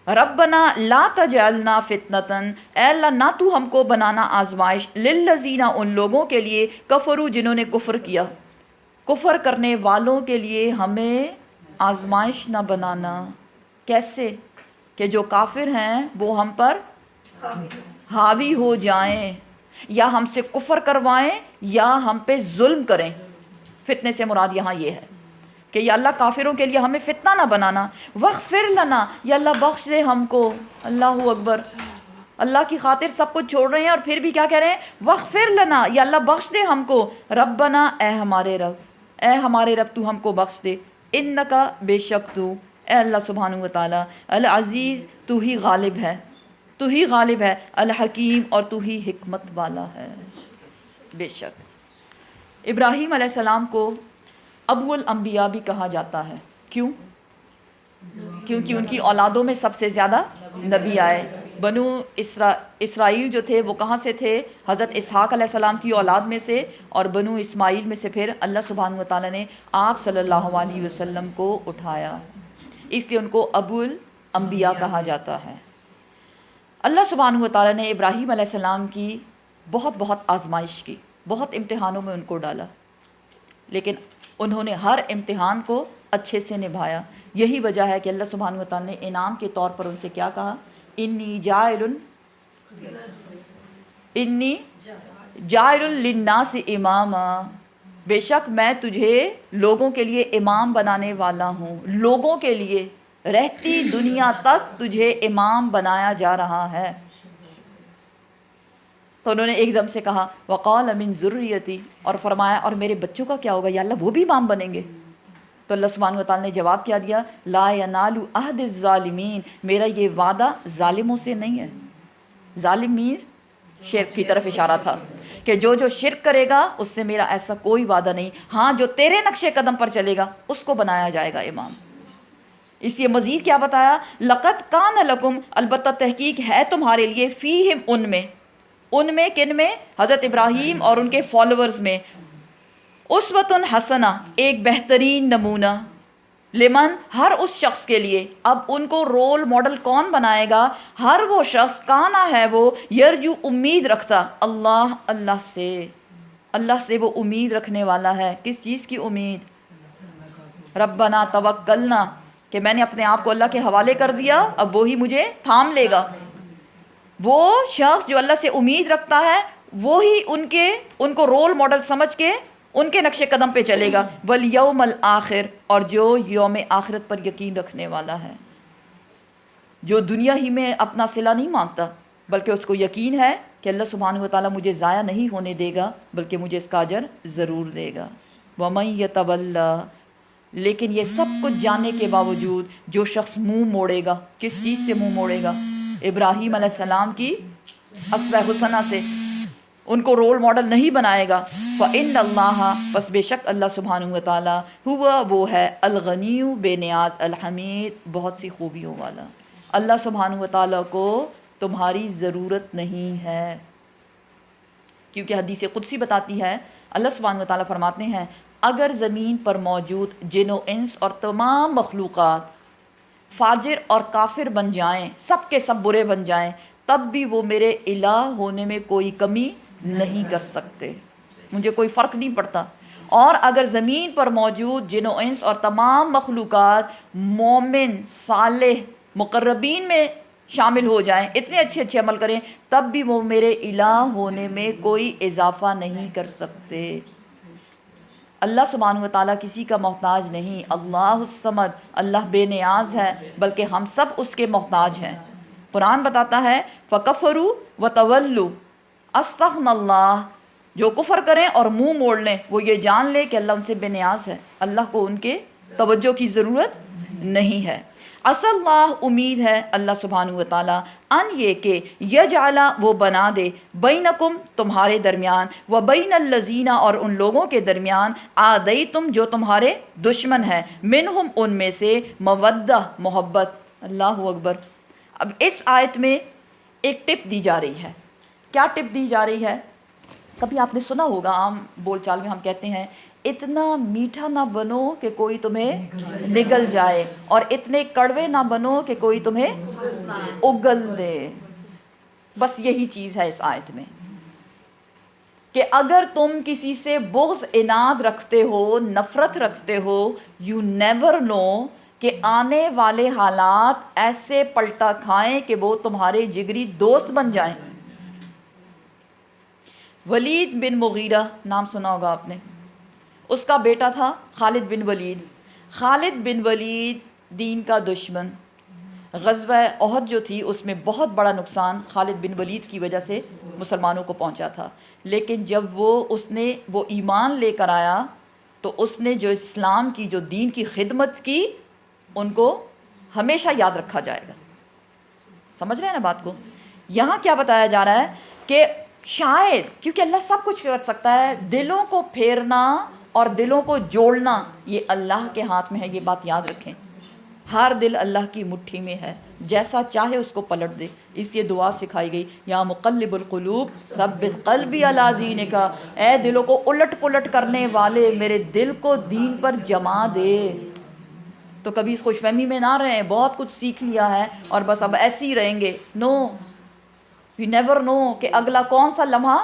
ربنا لا تجعلنا فتنتاً، اے اللہ نہ تو ہم کو بنانا آزمائش، للذین، ان لوگوں کے لیے، کفروا، جنہوں نے کفر کیا، کفر کرنے والوں کے لیے ہمیں آزمائش نہ بنانا۔ کیسے؟ کہ جو کافر ہیں وہ ہم پر حاوی ہو جائیں، یا ہم سے کفر کروائیں، یا ہم پہ ظلم کریں۔ فتنے سے مراد یہاں یہ ہے کہ یا اللہ کافروں کے لیے ہمیں فتنہ نہ بنانا۔ وغفر لنا، یا اللہ بخش دے ہم کو۔ اللہ اکبر، اللہ کی خاطر سب کچھ چھوڑ رہے ہیں اور پھر بھی کیا کہہ رہے ہیں؟ وغفر لنا، یا اللہ بخش دے ہم کو۔ ربنا، اے ہمارے رب، اے ہمارے رب تو ہم کو بخش دے۔ انکا، بے شک تو، اے اللہ سبحانہ وتعالی، العزیز، تو ہی غالب ہے، تو ہی غالب ہے، الحکیم، اور تو ہی حکمت والا ہے۔ بے شک ابراہیم علیہ السلام کو ابو الانبیاء بھی کہا جاتا ہے۔ کیوں؟ کیونکہ ان کی اولادوں میں سب سے زیادہ نبی آئے۔ بنو اسرائیل جو تھے وہ کہاں سے تھے؟ حضرت اسحاق علیہ السلام کی اولاد میں سے، اور بنو اسماعیل میں سے پھر اللہ سبحانہ وتعالی نے آپ صلی اللہ علیہ وسلم کو اٹھایا، اس لیے ان کو ابو الانبیاء کہا جاتا ہے۔ اللہ سبحانہ وتعالی نے ابراہیم علیہ السلام کی بہت آزمائش کی، بہت امتحانوں میں ان کو ڈالا، لیکن انہوں نے ہر امتحان کو اچھے سے نبھایا۔ یہی وجہ ہے کہ اللہ سبحانہ وتعالی نے انعام کے طور پر ان سے کیا کہا؟ انی جاعل للناس اماما، بے شک میں تجھے لوگوں کے لیے امام بنانے والا ہوں، لوگوں کے لیے، رہتی دنیا تک تجھے امام بنایا جا رہا ہے۔ تو انہوں نے ایک دم سے کہا وقال من ذریتی، اور فرمایا اور میرے بچوں کا کیا ہوگا؟ یا اللہ وہ بھی امام بنیں گے؟ تو اللہ سبحانہ وتعالی نے جواب کیا دیا؟ لا ینال عہد الظالمین، میرا یہ وعدہ ظالموں سے نہیں ہے۔ ظالم مینز شرک کی طرف اشارہ تھا کہ جو شرک کرے گا اس سے میرا ایسا کوئی وعدہ نہیں، ہاں جو تیرے نقش قدم پر چلے گا اس کو بنایا جائے گا امام۔ اس لیے مزید کیا بتایا؟ لقد کان لکم، البتہ تحقیق ہے تمہارے لیے، فیہم، ان میں کن میں؟ حضرت ابراہیم اور ان کے فالورز میں، اسوۃ حسنہ، ایک بہترین نمونہ، لمن، ہر اس شخص کے لیے۔ اب ان کو رول ماڈل کون بنائے گا؟ ہر وہ شخص، کانا ہے وہ، یرجو، امید رکھتا، اللہ سے وہ امید رکھنے والا ہے۔ کس چیز کی امید؟ ربنا توکلنا، کہ میں نے اپنے آپ کو اللہ کے حوالے کر دیا، اب وہی مجھے تھام لے گا۔ وہ شخص جو اللہ سے امید رکھتا ہے وہی ان کو رول ماڈل سمجھ کے ان کے نقش قدم پہ چلے گا۔ والیوم الآخر، اور جو یوم آخرت پر یقین رکھنے والا ہے، جو دنیا ہی میں اپنا صلہ نہیں مانگتا بلکہ اس کو یقین ہے کہ اللہ سبحانہ وتعالیٰ مجھے ضائع نہیں ہونے دے گا بلکہ مجھے اس کا اجر ضرور دے گا۔ وَمَن يَتَوَلَّ، لیکن یہ سب کچھ جاننے کے باوجود جو شخص منہ موڑے گا، کس چیز سے منہ موڑے گا؟ ابراہیم علیہ السلام کی اسوہ حسنہ سے، ان کو رول ماڈل نہیں بنائے گا۔ فَإِنَّ اللَّهَ، پس بے شک اللہ سبحانہ وتعالیٰ، وہ ہے الغنی بے نیاز، الحمید بہت سی خوبیوں والا۔ اللہ سبحانہ وتعالیٰ کو تمہاری ضرورت نہیں ہے، کیونکہ حدیث قدسی بتاتی ہے، اللہ سبحانہ وتعالیٰ فرماتے ہیں اگر زمین پر موجود جن و انس اور تمام مخلوقات فاجر اور کافر بن جائیں، سب کے سب برے بن جائیں، تب بھی وہ میرے الہ ہونے میں کوئی کمی نہیں کر سکتے، مجھے کوئی فرق نہیں پڑتا۔ اور اگر زمین پر موجود جن و انس اور تمام مخلوقات مومن، صالح، مقربین میں شامل ہو جائیں، اتنے اچھے اچھے عمل کریں، تب بھی وہ میرے الہ ہونے میں کوئی اضافہ نہیں کر سکتے۔ اللہ سبحانہ وتعالیٰ کسی کا محتاج نہیں، اللہ الصمد، اللہ بے نیاز ہے، بلکہ ہم سب اس کے محتاج ہیں۔ قرآن بتاتا ہے فَكَفَرُوا وَتَوَلُّوا، استغنى اللہ، جو کفر کریں اور منہ موڑ لیں وہ یہ جان لیں کہ اللہ ان سے بے نیاز ہے، اللہ کو ان کے توجہ کی ضرورت نہیں ہے۔ اصل اللہ، امید ہے اللہ سبحانہ وتعالیٰ، ان یہ کہ یجعل، وہ بنا دے، بینکم تمہارے درمیان، و بین الذین اور ان لوگوں کے درمیان، عادیتم جو تمہارے دشمن ہیں، منہم ان میں سے، مودہ محبت۔ اللہ اکبر۔ اب اس آیت میں ایک ٹپ دی جا رہی ہے۔ کیا ٹپ دی جا رہی ہے؟ کبھی آپ نے سنا ہوگا، عام بول چال میں ہم کہتے ہیں اتنا میٹھا نہ بنو کہ کوئی تمہیں نگل جائے، اور اتنے کڑوے نہ بنو کہ کوئی تمہیں اگل دے۔ بس یہی چیز ہے اس آیت میں، کہ اگر تم کسی سے بغض عناد رکھتے ہو، نفرت رکھتے ہو، یو نیور نو کہ آنے والے حالات ایسے پلٹا کھائیں کہ وہ تمہارے جگری دوست بن جائیں۔ ولید بن مغیرہ نام سنا ہوگا آپ نے، اس کا بیٹا تھا خالد بن ولید۔ خالد بن ولید دین کا دشمن، غزوہ احد جو تھی اس میں بہت بڑا نقصان خالد بن ولید کی وجہ سے مسلمانوں کو پہنچا تھا، لیکن جب وہ ایمان لے کر آیا تو اس نے جو اسلام کی، جو دین کی خدمت کی، ان کو ہمیشہ یاد رکھا جائے گا۔ سمجھ رہے ہیں نا بات کو؟ یہاں کیا بتایا جا رہا ہے کہ شاید، کیونکہ اللہ سب کچھ کر سکتا ہے، دلوں کو پھیرنا اور دلوں کو جوڑنا یہ اللہ کے ہاتھ میں ہے، یہ بات یاد رکھیں۔ ہر دل اللہ کی مٹھی میں ہے، جیسا چاہے اس کو پلٹ دے۔ اس یہ دعا سکھائی گئی، یا مقلب القلوب ثبت قلبی علی دینک، اے دلوں کو الٹ پلٹ کرنے والے میرے دل کو دین پر جما دے۔ تو کبھی اس خوش فہمی میں نہ رہیں بہت کچھ سیکھ لیا ہے اور بس اب ایسے ہی رہیں گے، نو، یو نیور نو کہ اگلا کون سا لمحہ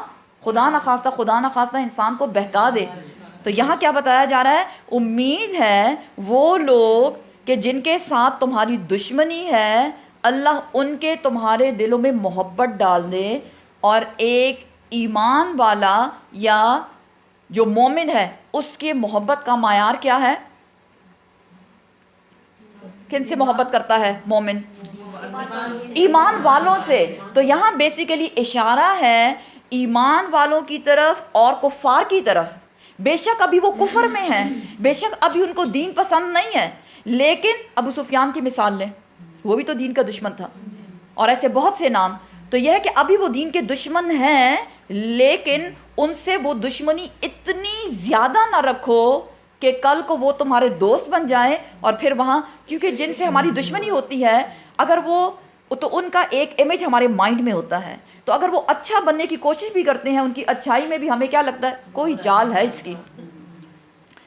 خدا نہ خواستہ انسان کو بہکا دے۔ تو یہاں کیا بتایا جا رہا ہے؟ امید ہے وہ لوگ کہ جن کے ساتھ تمہاری دشمنی ہے، اللہ ان کے تمہارے دلوں میں محبت ڈال دے، اور ایک ایمان والا یا جو مومن ہے اس کے محبت کا معیار کیا ہے؟ کن سے محبت کرتا ہے مومن؟ ایمان والوں سے۔ تو یہاں بیسیکلی اشارہ ہے ایمان والوں کی طرف اور کفار کی طرف۔ بے شک ابھی وہ کفر میں ہیں، بے شک ابھی ان کو دین پسند نہیں ہے، لیکن ابو سفیان کی مثال لیں، وہ بھی تو دین کا دشمن تھا، اور ایسے بہت سے نام۔ تو یہ ہے کہ ابھی وہ دین کے دشمن ہیں، لیکن ان سے وہ دشمنی اتنی زیادہ نہ رکھو کہ کل کو وہ تمہارے دوست بن جائیں، اور پھر وہاں، کیونکہ جن سے ہماری دشمنی ہوتی ہے، اگر وہ تو ان کا ایک امیج ہمارے مائنڈ میں ہوتا ہے، تو اگر وہ اچھا بننے کی کوشش بھی کرتے ہیں، ان کی اچھائی میں بھی ہمیں کیا لگتا ہے؟ کوئی چال ہے اس کی،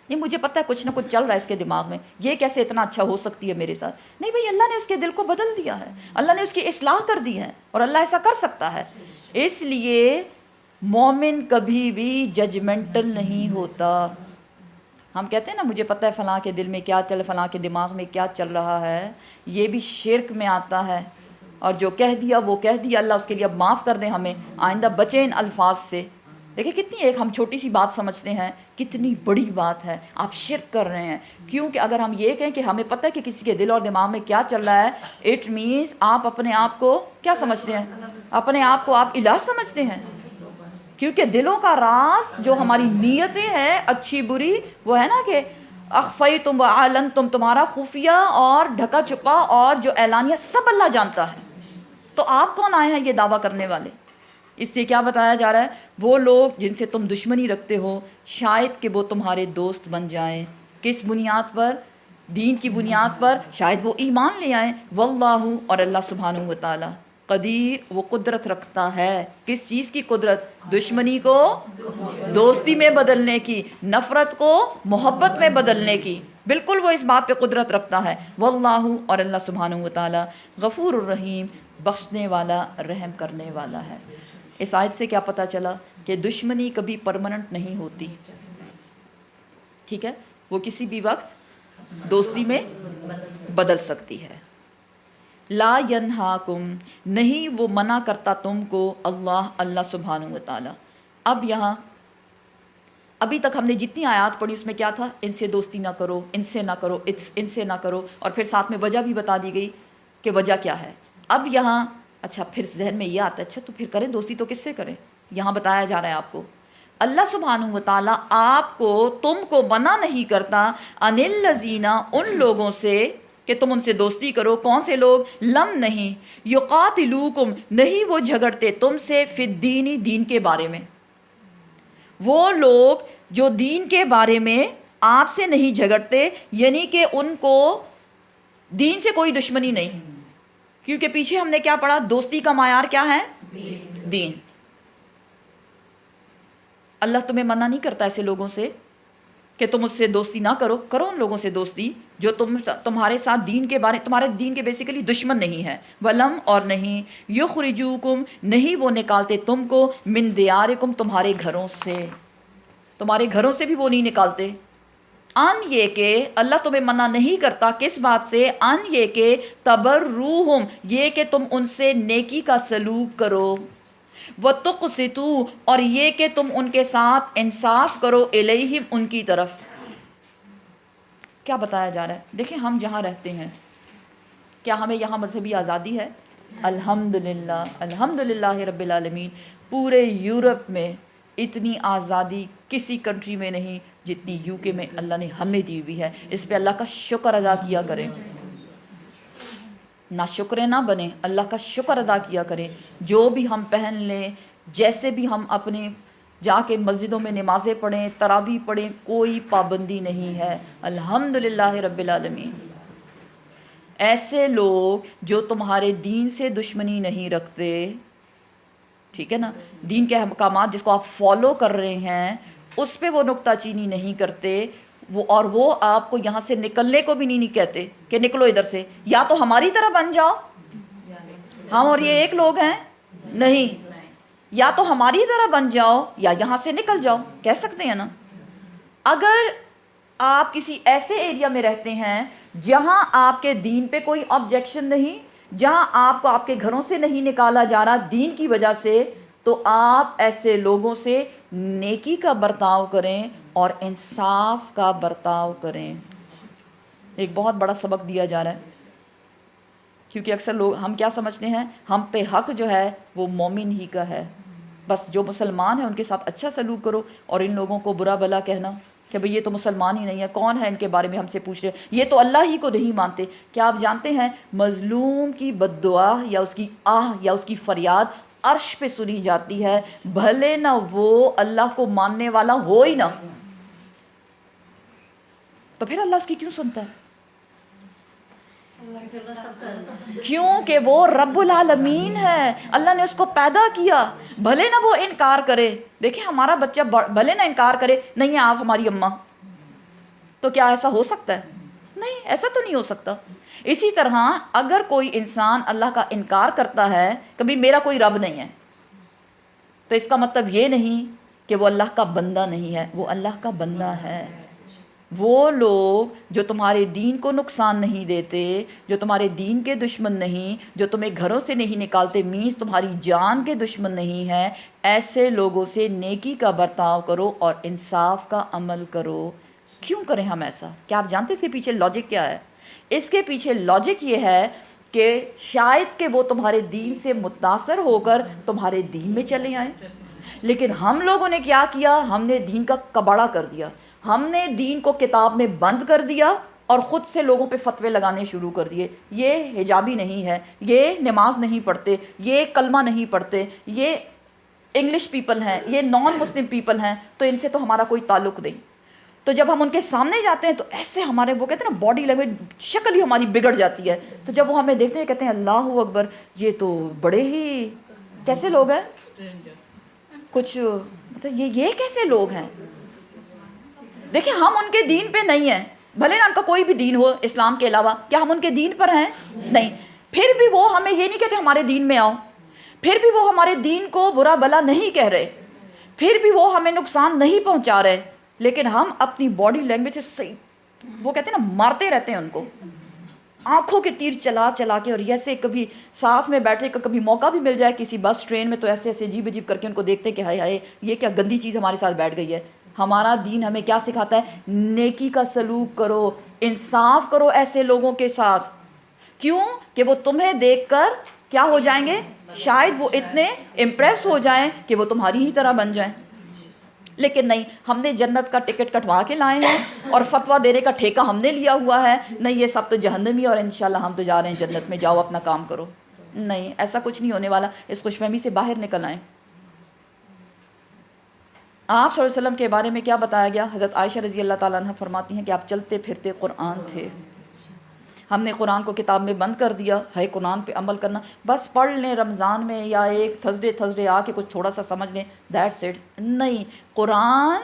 نہیں مجھے پتہ ہے کچھ نہ کچھ چل رہا ہے اس کے دماغ میں، یہ کیسے اتنا اچھا ہو سکتی ہے میرے ساتھ؟ نہیں بھئی، اللہ نے اس کے دل کو بدل دیا ہے، اللہ نے اس کی اصلاح کر دی ہے، اور اللہ ایسا کر سکتا ہے۔ اس لیے مومن کبھی بھی ججمنٹل نہیں ہوتا۔ ہم کہتے ہیں نا مجھے پتہ ہے فلاں کے دل میں کیا فلاں کے دماغ میں کیا چل رہا ہے، یہ بھی شرک میں آتا ہے، اور جو کہہ دیا وہ کہہ دیا، اللہ اس کے لیے اب معاف کر دیں، ہمیں آئندہ بچیں ان الفاظ سے۔ دیکھیں کتنی ایک ہم چھوٹی سی بات سمجھتے ہیں، کتنی بڑی بات ہے، آپ شرک کر رہے ہیں. کیونکہ اگر ہم یہ کہیں کہ ہمیں پتہ ہے کہ کسی کے دل اور دماغ میں کیا چل رہا ہے، اٹ مینس آپ اپنے آپ کو کیا سمجھتے ہیں؟ اپنے آپ کو آپ الہ سمجھتے ہیں. کیونکہ دلوں کا راز جو ہماری نیتیں ہیں اچھی بری، وہ ہے نا کہ اخفیتم وعلنتم، تمہارا خفیہ اور ڈھکا چھپا اور جو اعلانیہ سب اللہ جانتا ہے. تو آپ کون آئے ہیں یہ دعویٰ کرنے والے؟ اس سے کیا بتایا جا رہا ہے؟ وہ لوگ جن سے تم دشمنی رکھتے ہو شاید کہ وہ تمہارے دوست بن جائیں. کس بنیاد پر؟ دین کی بنیاد پر. شاید وہ ایمان لے آئیں. واللہ، اور اللہ سبحانہ و تعالی، قدیر، وہ قدرت رکھتا ہے. کس چیز کی قدرت؟ دشمنی کو دوستی میں بدلنے کی، نفرت کو محبت میں بدلنے کی. بالکل وہ اس بات پہ قدرت رکھتا ہے. واللہ، اور اللہ سبحانہ و تعالی، غفور الرحیم، بخشنے والا، رحم کرنے والا ہے. اس آیت سے کیا پتہ چلا؟ کہ دشمنی کبھی پرمننٹ نہیں ہوتی. ٹھیک ہے، وہ کسی بھی وقت دوستی میں بدل سکتی ہے. لا ینہاکم، نہیں وہ منع کرتا تم کو، اللہ سبحانہ و تعالی. اب یہاں ابھی تک ہم نے جتنی آیات پڑھی اس میں کیا تھا؟ ان سے دوستی نہ کرو، ان سے نہ کرو، ان سے نہ کرو، اور پھر ساتھ میں وجہ بھی بتا دی گئی کہ وجہ کیا ہے. اب یہاں اچھا پھر ذہن میں یہ آتا ہے، اچھا تو پھر کریں دوستی تو کس سے کریں؟ یہاں بتایا جا رہا ہے آپ کو اللہ سبحانہ و تعالیٰ آپ کو، تم کو منع نہیں کرتا، ان الذین، ان لوگوں سے کہ تم ان سے دوستی کرو. کون سے لوگ؟ لم، نہیں، یقاتلوکم، نہیں وہ جھگڑتے تم سے، فی الدین، دین کے بارے میں. وہ لوگ جو دین کے بارے میں آپ سے نہیں جھگڑتے، یعنی کہ ان کو دین سے کوئی دشمنی نہیں. کیونکہ پیچھے ہم نے کیا پڑھا؟ دوستی کا معیار کیا ہے؟ دین. اللہ تمہیں منع نہیں کرتا ایسے لوگوں سے کہ تم اس سے دوستی نہ کرو. کرو ان لوگوں سے دوستی جو تمہارے ساتھ دین کے بارے، تمہارے دین کے بیسیکلی دشمن نہیں ہے. ولم، اور نہیں، یخرجوکم، نہیں وہ نکالتے تم کو، من دیارکم، تمہارے گھروں سے. تمہارے گھروں سے بھی وہ نہیں نکالتے. ان یہ کہ اللہ تمہیں منع نہیں کرتا کس بات سے؟ ان یہ کہ تبروہم، یہ کہ تم ان سے نیکی کا سلوک کرو. وتقسطوا، اور یہ کہ تم ان کے ساتھ انصاف کرو، الیہم، ان کی طرف. کیا بتایا جا رہا ہے؟ دیکھیں ہم جہاں رہتے ہیں، کیا ہمیں یہاں مذہبی آزادی ہے؟ الحمدللہ، الحمدللہ رب العالمین. پورے یورپ میں اتنی آزادی کسی کنٹری میں نہیں جتنی یو کے میں اللہ نے ہمیں دی ہوئی ہے. اس پہ اللہ کا شکر ادا کیا کریں، نہ شکر نہ بنے، اللہ کا شکر ادا کیا کریں. جو بھی ہم پہن لیں، جیسے بھی ہم اپنے جا کے مسجدوں میں نمازیں پڑھیں، تراویح پڑھیں، کوئی پابندی نہیں ہے. الحمدللہ رب العالمین. ایسے لوگ جو تمہارے دین سے دشمنی نہیں رکھتے، ٹھیک ہے نا، دین کے احکامات جس کو آپ فالو کر رہے ہیں اس پہ وہ نکتہ چینی نہیں کرتے، وہ آپ کو یہاں سے نکلنے کو بھی نہیں کہتے کہ نکلو ادھر سے، یا تو ہماری طرح بن جاؤ، ہم اور یہ ایک لوگ ہیں، نہیں، یا تو ہماری طرح بن جاؤ یا یہاں سے نکل جاؤ. کہہ سکتے ہیں نا. اگر آپ کسی ایسے ایریا میں رہتے ہیں جہاں آپ کے دین پہ کوئی آبجیکشن نہیں، جہاں آپ کو آپ کے گھروں سے نہیں نکالا جا رہا دین کی وجہ سے، تو آپ ایسے لوگوں سے نیکی کا برتاؤ کریں اور انصاف کا برتاؤ کریں. ایک بہت بڑا سبق دیا جا رہا ہے، کیونکہ اکثر لوگ ہم کیا سمجھتے ہیں؟ ہم پہ حق جو ہے وہ مومن ہی کا ہے، بس جو مسلمان ہیں ان کے ساتھ اچھا سلوک کرو، اور ان لوگوں کو برا بھلا کہنا کہ بھئی یہ تو مسلمان ہی نہیں ہے، کون ہے ان کے بارے میں ہم سے پوچھ رہے، یہ تو اللہ ہی کو نہیں مانتے. کیا آپ جانتے ہیں مظلوم کی بد دعا یا اس کی آہ یا اس کی فریاد عرش پہ سنی جاتی ہے، بھلے نہ وہ اللہ کو ماننے والا ہو ہی نہ. تو پھر اللہ اس کی کیوں سنتا ہے؟ کیونکہ وہ رب العالمین ہے، اللہ نے اس کو پیدا کیا. بھلے نہ وہ انکار کرے. دیکھیں ہمارا بچہ بھلے نہ انکار کرے، نہیں ہے آپ ہماری اماں، تو کیا ایسا ہو سکتا ہے؟ نہیں، ایسا تو نہیں ہو سکتا. اسی طرح اگر کوئی انسان اللہ کا انکار کرتا ہے، کبھی میرا کوئی رب نہیں ہے، تو اس کا مطلب یہ نہیں کہ وہ اللہ کا بندہ نہیں ہے، وہ اللہ کا بندہ ہے. وہ لوگ جو تمہارے دین کو نقصان نہیں دیتے، جو تمہارے دین کے دشمن نہیں، جو تمہیں گھروں سے نہیں نکالتے، مینس تمہاری جان کے دشمن نہیں ہیں، ایسے لوگوں سے نیکی کا برتاؤ کرو اور انصاف کا عمل کرو۔ کیوں کریں ہم ایسا؟ کیا آپ جانتے اس کے پیچھے لاجک کیا ہے؟ اس کے پیچھے لاجک یہ ہے کہ شاید کہ وہ تمہارے دین سے متاثر ہو کر تمہارے دین میں چلے آئیں۔ لیکن ہم لوگوں نے کیا کیا؟ ہم نے دین کا کباڑا کر دیا، ہم نے دین کو کتاب میں بند کر دیا اور خود سے لوگوں پہ فتوے لگانے شروع کر دیے۔ یہ حجابی نہیں ہے، یہ نماز نہیں پڑھتے، یہ کلمہ نہیں پڑھتے، یہ انگلش پیپل ہیں، یہ نان مسلم پیپل ہیں، تو ان سے تو ہمارا کوئی تعلق نہیں۔ تو جب ہم ان کے سامنے جاتے ہیں تو ایسے ہمارے وہ کہتے ہیں نا باڈی لینگویج، شکل ہی ہماری بگڑ جاتی ہے۔ تو جب وہ ہمیں دیکھتے ہیں کہتے ہیں اللہ اکبر، یہ تو بڑے ہی کیسے لوگ ہیں، کچھ مطلب یہ کیسے لوگ ہیں؟ دیکھیں ہم ان کے دین پہ نہیں ہیں، بھلے نا ان کا کوئی بھی دین ہو اسلام کے علاوہ، کیا ہم ان کے دین پر ہیں؟ نہیں۔ پھر بھی وہ ہمیں یہ نہیں کہتے ہمارے دین میں آؤ، پھر بھی وہ ہمارے دین کو برا بلا نہیں کہہ رہے، پھر بھی وہ ہمیں نقصان نہیں پہنچا رہے، لیکن ہم اپنی باڈی لینگویج سے صحیح وہ کہتے ہیں نا مارتے رہتے ہیں ان کو، آنکھوں کے تیر چلا چلا کے، اور ایسے کبھی ساتھ میں بیٹھے کا کبھی موقع بھی مل جائے کسی بس ٹرین میں تو ایسے ایسے عجیب عجیب کر کے ان کو دیکھتے کہ ہائے ہائے یہ کیا گندی چیز ہمارے ساتھ بیٹھ گئی ہے۔ ہمارا دین ہمیں کیا سکھاتا ہے؟ نیکی کا سلوک کرو، انصاف کرو ایسے لوگوں کے ساتھ۔ کیوں کہ وہ تمہیں دیکھ کر کیا ہو جائیں گے؟ شاید وہ اتنے امپریس ہو جائیں کہ وہ تمہاری ہی طرح بن جائیں۔ لیکن نہیں، ہم نے جنت کا ٹکٹ کٹوا کے لائے ہیں اور فتویٰ دینے کا ٹھیکہ ہم نے لیا ہوا ہے، نہیں یہ سب تو جہنمی اور انشاءاللہ ہم تو جا رہے ہیں جنت میں، جاؤ اپنا کام کرو۔ نہیں، ایسا کچھ نہیں ہونے والا، اس خوش فہمی سے باہر نکل آئیں۔ آپ صلی اللہ علیہ وسلم کے بارے میں کیا بتایا گیا؟ حضرت عائشہ رضی اللہ تعالیٰ عنہ فرماتی ہیں کہ آپ چلتے پھرتے قرآن تھے، ہم نے قرآن کو کتاب میں بند کر دیا ہے، قرآن پہ عمل کرنا بس پڑھ لیں رمضان میں یا ایک تھرسڈے آ کے کچھ تھوڑا سا سمجھ لیں، دیٹس اٹ۔ نہیں، قرآن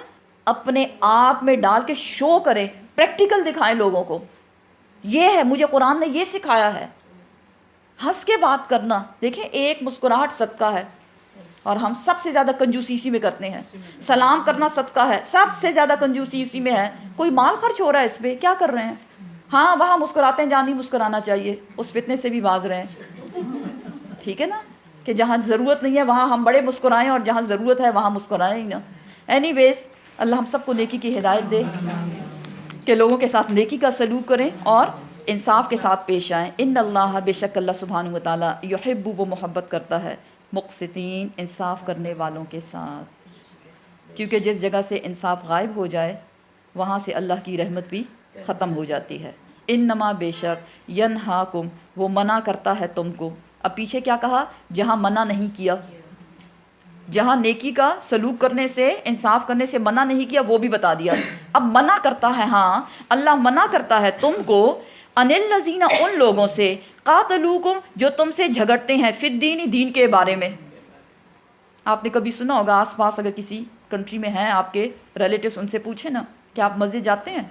اپنے آپ میں ڈال کے شو کریں، پریکٹیکل دکھائیں لوگوں کو، یہ ہے مجھے قرآن نے یہ سکھایا ہے۔ ہنس کے بات کرنا، دیکھیں ایک مسکراہٹ صدقہ ہے، اور ہم سب سے زیادہ کنجوسی اسی میں کرتے ہیں۔ سلام کرنا صدقہ ہے، سب سے زیادہ کنجوسی اسی میں ہے۔ کوئی مال خرچ ہو رہا ہے اس پہ، کیا کر رہے ہیں؟ ہاں وہاں مسکراتے ہیں جہاں نہیں مسکرانا چاہیے، اس فتنے سے بھی باز رہیں، ٹھیک ہے نا، کہ جہاں ضرورت نہیں ہے وہاں ہم بڑے مسکرائیں اور جہاں ضرورت ہے وہاں مسکرائیں ہی نا۔ اینی ویز اللہ ہم سب کو نیکی کی ہدایت دے کہ لوگوں کے ساتھ نیکی کا سلوک کریں اور انصاف کے ساتھ پیش آئیں۔ ان اللہ، بے شک اللہ سبحانہ وتعالیٰ، یحب، وہ محبت کرتا ہے، مقسطین، انصاف کرنے والوں کے ساتھ، کیونکہ جس جگہ سے انصاف غائب ہو جائے وہاں سے اللہ کی رحمت بھی ختم ہو جاتی ہے۔ انما، بے شک، ینہاکم، وہ منع کرتا ہے تم کو۔ اب پیچھے کیا کہا؟ جہاں منع نہیں کیا، جہاں نیکی کا سلوک کرنے سے، انصاف کرنے سے منع نہیں کیا وہ بھی بتا دیا۔ اب منع کرتا ہے، ہاں اللہ منع کرتا ہے تم کو، ان الذین، ان لوگوں سے، قاتلوکم، جو تم سے جھگڑتے ہیں، فی الدین، دین کے بارے میں۔ آپ نے کبھی سنا ہوگا آس پاس اگر کسی کنٹری میں ہیں آپ کے ریلیٹیوز، ان سے پوچھیں نا کہ آپ مسجد جاتے ہیں؟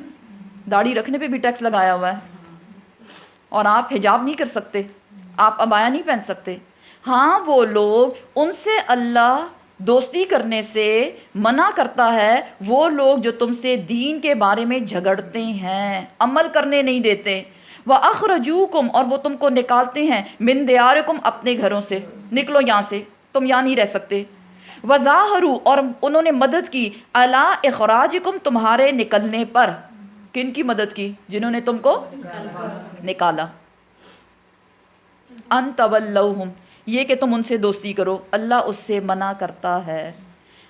داڑھی رکھنے پہ بھی ٹیکس لگایا ہوا ہے، اور آپ حجاب نہیں کر سکتے، آپ عبایا نہیں پہن سکتے۔ ہاں وہ لوگ، ان سے اللہ دوستی کرنے سے منع کرتا ہے، وہ لوگ جو تم سے دین کے بارے میں جھگڑتے ہیں، عمل کرنے نہیں دیتے۔ وَأَخْرَجُوكُمْ، اور وہ تم کو نکالتے ہیں، مِن دِيَارِكُمْ، اپنے گھروں سے، نکلو یہاں سے، تم یہاں نہیں رہ سکتے۔ وَظَاهَرُوا، اور انہوں نے مدد کی، عَلَىٰ إِخْرَاجِكُمْ، تمہارے نکلنے پر۔ کن کی مدد کی؟ جنہوں نے تم کو نکالا۔ ان تولوہم، یہ کہ تم ان سے دوستی کرو، اللہ اس سے منع کرتا ہے،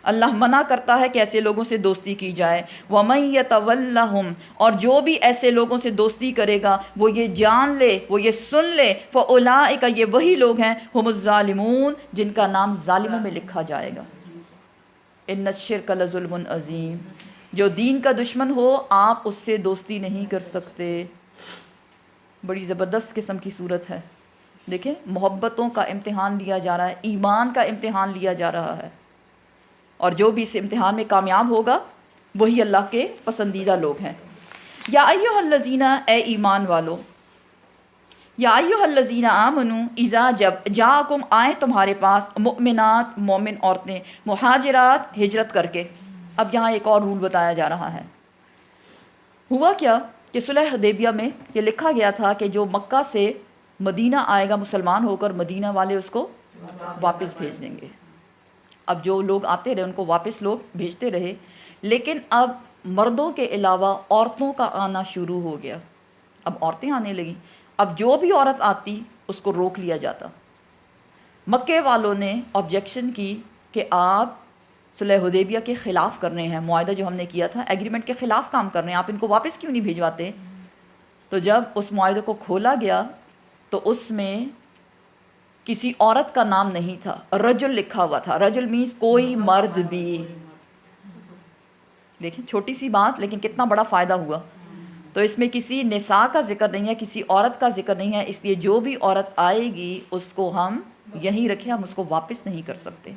اللہ منع کرتا ہے کہ ایسے لوگوں سے دوستی کی جائے۔ وَمَن يَتَوَلَّهُمْ، اور جو بھی ایسے لوگوں سے دوستی کرے گا، وہ یہ جان لے، وہ یہ سن لے، فَأُولَٰئِكَ، یہ وہی لوگ ہیں، ہم الظالمون، جن کا نام ظالموں میں لکھا جائے گا۔ ان الشرک لظلم عظیم، جو دین کا دشمن ہو آپ اس سے دوستی نہیں کر سکتے۔ بڑی زبردست قسم کی صورت ہے، دیکھیں محبتوں کا امتحان لیا جا رہا ہے، ایمان کا امتحان لیا جا رہا ہے، اور جو بھی اس امتحان میں کامیاب ہوگا وہی اللہ کے پسندیدہ لوگ ہیں۔ یا ایھا الذین، اے ایمان والو، یا ایھا الذین آمنوا، اذا، جب، جاءکم، آئیں تمہارے پاس، مؤمنات، مومن عورتیں، مہاجرات، ہجرت کر کے۔ اب یہاں ایک اور رول بتایا جا رہا ہے، ہوا کیا کہ صلح حدیبیہ میں یہ لکھا گیا تھا کہ جو مکہ سے مدینہ آئے گا مسلمان ہو کر، مدینہ والے اس کو واپس بھیج دیں گے۔ اب جو لوگ آتے رہے ان کو واپس لوگ بھیجتے رہے، لیکن اب مردوں کے علاوہ عورتوں کا آنا شروع ہو گیا۔ اب عورتیں آنے لگیں، اب جو بھی عورت آتی اس کو روک لیا جاتا۔ مکے والوں نے آبجیکشن کی کہ آپ صلح حدیبیہ کے خلاف کر رہے ہیں، معاہدہ جو ہم نے کیا تھا ایگریمنٹ کے خلاف کام کر رہے ہیں، آپ ان کو واپس کیوں نہیں بھیجواتے؟ تو جب اس معاہدے کو کھولا گیا تو اس میں کسی عورت کا نام نہیں تھا، رجل لکھا ہوا تھا۔ رجل مینس کوئی مرد بھی۔ دیکھیں چھوٹی سی بات لیکن کتنا بڑا فائدہ ہوا۔ تو اس میں کسی نساء کا ذکر نہیں ہے، کسی عورت کا ذکر نہیں ہے، اس لیے جو بھی عورت آئے گی اس کو ہم یہیں رکھیں، ہم اس کو واپس نہیں کر سکتے۔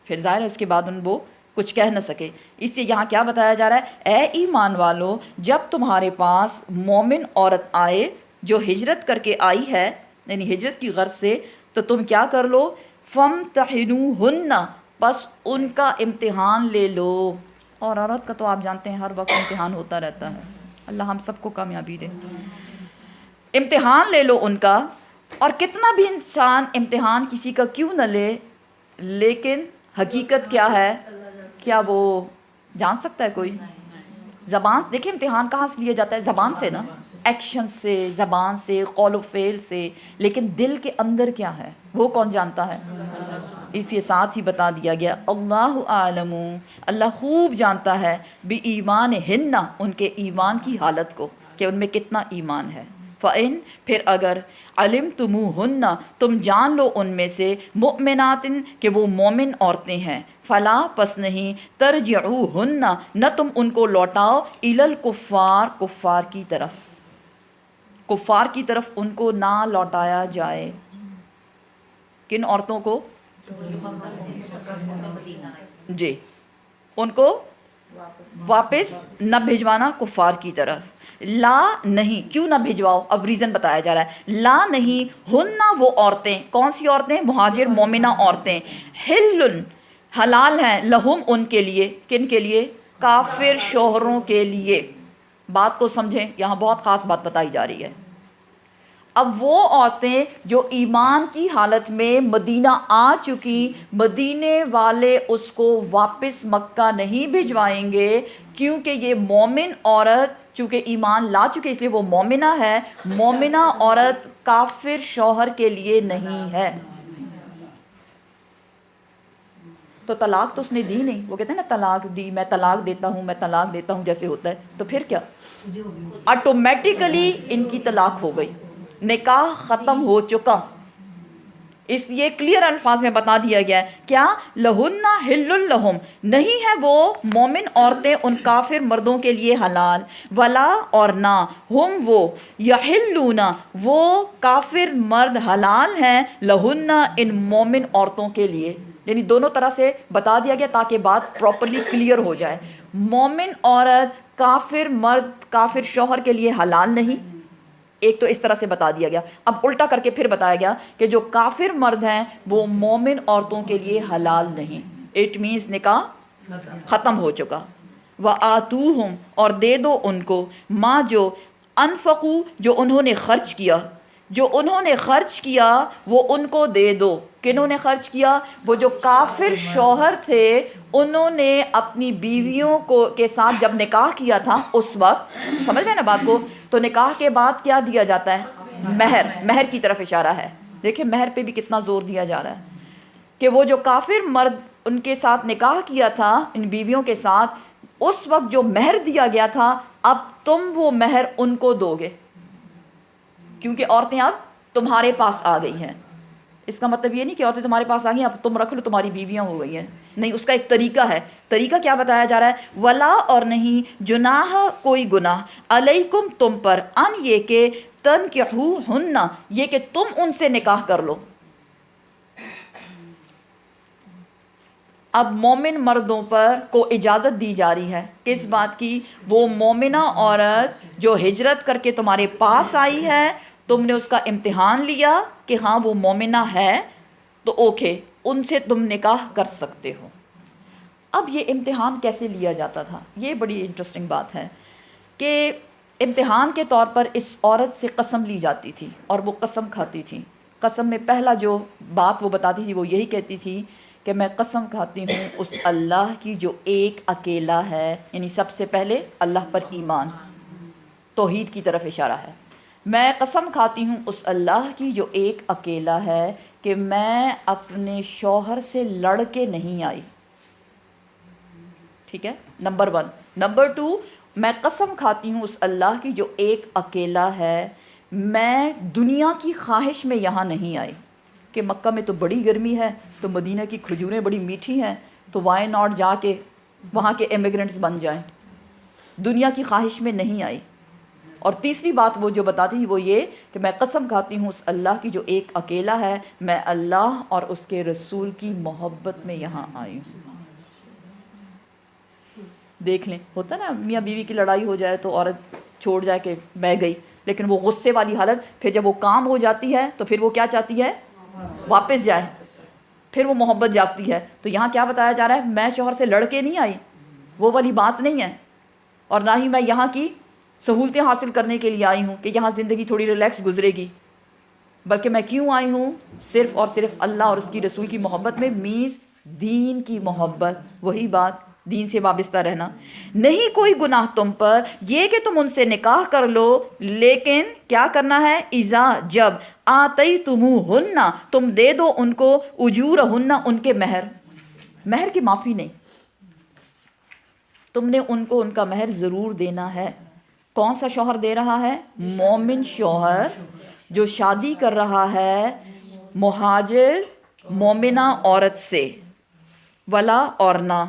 پھر ظاہر ہے اس کے بعد وہ کچھ کہہ نہ سکے۔ اس لیے یہاں کیا بتایا جا رہا ہے؟ اے ایمان والو، جب تمہارے پاس مومن عورت آئے جو ہجرت کر کے آئی ہے، یعنی ہجرت کی غرض سے، تو تم کیا کر لو؟ فَامْتَحِنُوهُنَّ، بس ان کا امتحان لے لو۔ اور عورت کا تو آپ جانتے ہیں ہر وقت امتحان ہوتا رہتا ہے، اللہ ہم سب کو کامیابی دے۔ امتحان لے لو ان کا، اور کتنا بھی انسان امتحان کسی کا کیوں نہ لے، لیکن حقیقت کیا ہے؟ کیا وہ جان سکتا ہے کوئی؟ زبان، دیکھیں امتحان کہاں سے لیا جاتا ہے؟ زبان سے نا، ایکشن سے، زبان سے، قول و فعل سے، لیکن دل کے اندر کیا ہے وہ کون جانتا ہے؟ اسی ساتھ ہی بتا دیا گیا اللہ عالم، اللہ خوب جانتا ہے، بی ایمان ہن، ان کے ایمان کی حالت کو، کہ ان میں کتنا ایمان ہے۔ فَإِن، پھر اگر علمتموہن، تم جان لو ان میں سے، مؤمنات، کہ وہ مومن عورتیں ہیں، فلا، پس نہیں، ترجعوہن، نہ تم ان کو لوٹاؤ، الی الکفار، کفار کی طرف، کفار کی طرف ان کو نہ لوٹایا جائے۔ کن عورتوں کو؟ جی، ان کو واپس نہ بھجوانا کفار کی طرف۔ لا، نہیں، کیوں نہ بھجواؤ؟ اب ریزن بتایا جا رہا ہے۔ لا، نہیں، ہننا، وہ عورتیں، کون سی عورتیں؟ مہاجر مومنہ عورتیں، حلن، حلال ہیں، لہم، ان کے لیے، کن کے لیے؟ کافر شوہروں کے لیے۔ بات کو سمجھیں، یہاں بہت خاص بات بتائی جا رہی ہے۔ اب وہ عورتیں جو ایمان کی حالت میں مدینہ آ چکی، مدینے والے اس کو واپس مکہ نہیں بھجوائیں گے، کیونکہ یہ مومن عورت چونکہ ایمان لا چکے اس لیے وہ مومنہ ہے۔ مومنہ عورت کافر شوہر کے لیے نہیں ہے۔ تو طلاق تو اس نے دی نہیں، وہ کہتے ہیں نا طلاق دی، میں طلاق دیتا ہوں، میں طلاق دیتا ہوں جیسے ہوتا ہے، تو پھر کیا؟ آٹومیٹیکلی ان کی طلاق ہو گئی، نکاح ختم ہو چکا۔ اس لیے کلیئر الفاظ میں بتا دیا گیا ہے کیا؟ لہن حل لہم، نہیں ہے وہ مومن عورتیں ان کافر مردوں کے لیے حلال، ولا، اور نہ، ہم وہ، یحلون، وہ کافر مرد حلال ہیں، لہن، ان مومن عورتوں کے لیے۔ یعنی دونوں طرح سے بتا دیا گیا تاکہ بات پراپرلی کلیئر ہو جائے۔ مومن عورت کافر مرد، کافر شوہر کے لیے حلال نہیں، ایک تو اس طرح سے بتا دیا گیا۔ اب الٹا کر کے پھر بتایا گیا کہ جو کافر مرد ہیں وہ مومن عورتوں کے لیے حلال نہیں، اٹ مینس نکاح ختم ہو چکا۔ وآتوہم، اور دے دو ان کو، ماں جو انفقو، جو انہوں نے خرچ کیا، جو انہوں نے خرچ کیا وہ ان کو دے دو۔ کنہوں نے خرچ کیا؟ وہ جو کافر شوہر تھے، انہوں نے اپنی بیویوں کو کے ساتھ جب نکاح کیا تھا اس وقت، سمجھ رہے ہیں نا بات کو؟ تو نکاح کے بعد کیا دیا جاتا ہے؟ مہر، مہر کی طرف اشارہ ہے۔ دیکھیں مہر پہ بھی کتنا زور دیا جا رہا ہے کہ وہ جو کافر مرد ان کے ساتھ نکاح کیا تھا ان بیویوں کے ساتھ، اس وقت جو مہر دیا گیا تھا اب تم وہ مہر ان کو دو گے، کیونکہ عورتیں اب تمہارے پاس آ گئی ہیں۔ اس کا مطلب یہ نہیں کہ عورتیں تمہارے پاس آ گئی اب تم رکھ لو، تمہاری بیویاں ہو گئی ہیں، نہیں، اس کا ایک طریقہ ہے۔ طریقہ کیا بتایا جا رہا ہے؟ ولا، اور نہیں، جناح، کوئی گناہ، علیکم، تم پر، ان، یہ کہ، تنکحوہن، یہ کہ تم ان سے نکاح کر لو۔ اب مومن مردوں پر کو اجازت دی جا رہی ہے کس بات کی؟ وہ مومنہ عورت جو ہجرت کر کے تمہارے پاس آئی ہے، تم نے اس کا امتحان لیا کہ ہاں وہ مومنہ ہے، تو اوکے، ان سے تم نکاح کر سکتے ہو۔ اب یہ امتحان کیسے لیا جاتا تھا؟ یہ بڑی انٹرسٹنگ بات ہے کہ امتحان کے طور پر اس عورت سے قسم لی جاتی تھی اور وہ قسم کھاتی تھی. قسم میں پہلا جو بات وہ بتاتی تھی وہ یہی کہتی تھی کہ میں قسم کھاتی ہوں اس اللہ کی جو ایک اکیلا ہے، یعنی سب سے پہلے اللہ پر ایمان، توحید کی طرف اشارہ ہے. میں قسم کھاتی ہوں اس اللہ کی جو ایک اکیلا ہے کہ میں اپنے شوہر سے لڑ کے نہیں آئی. ٹھیک ہے، نمبر 1. نمبر 2، میں قسم کھاتی ہوں اس اللہ کی جو ایک اکیلا ہے، میں دنیا کی خواہش میں یہاں نہیں آئی کہ مکہ میں تو بڑی گرمی ہے تو مدینہ کی کھجوریں بڑی میٹھی ہیں تو وائی ناٹ جا کے وہاں کے امیگرنٹس بن جائیں. دنیا کی خواہش میں نہیں آئی. اور تیسری بات وہ جو بتاتی تھی وہ یہ کہ میں قسم کھاتی ہوں اس اللہ کی جو ایک اکیلا ہے، میں اللہ اور اس کے رسول کی محبت میں یہاں آئی ہوں. دیکھ لیں، ہوتا نا میاں بیوی کی لڑائی ہو جائے تو عورت چھوڑ جائے کہ میں گئی، لیکن وہ غصے والی حالت، پھر جب وہ کام ہو جاتی ہے تو پھر وہ کیا چاہتی ہے؟ واپس جائے، پھر وہ محبت جاگتی ہے. تو یہاں کیا بتایا جا رہا ہے؟ میں شوہر سے لڑ کے نہیں آئی، وہ والی بات نہیں ہے، اور نہ ہی میں یہاں کی سہولتیں حاصل کرنے کے لیے آئی ہوں کہ یہاں زندگی تھوڑی ریلیکس گزرے گی، بلکہ میں کیوں آئی ہوں؟ صرف اور صرف اللہ اور اس کی رسول کی محبت میں، میز دین کی محبت. وہی بات، دین سے وابستہ رہنا. نہیں کوئی گناہ تم پر یہ کہ تم ان سے نکاح کر لو، لیکن کیا کرنا ہے؟ اذا جب آتیتموہن تم دے دو ان کو، اجورہن ان کے مہر. مہر کی معافی نہیں، تم نے ان کو ان کا مہر ضرور دینا ہے. کون سا شوہر دے رہا ہے؟ مومن شوہر جو شادی کر رہا ہے مہاجر مومنہ عورت سے. ولا اور نہ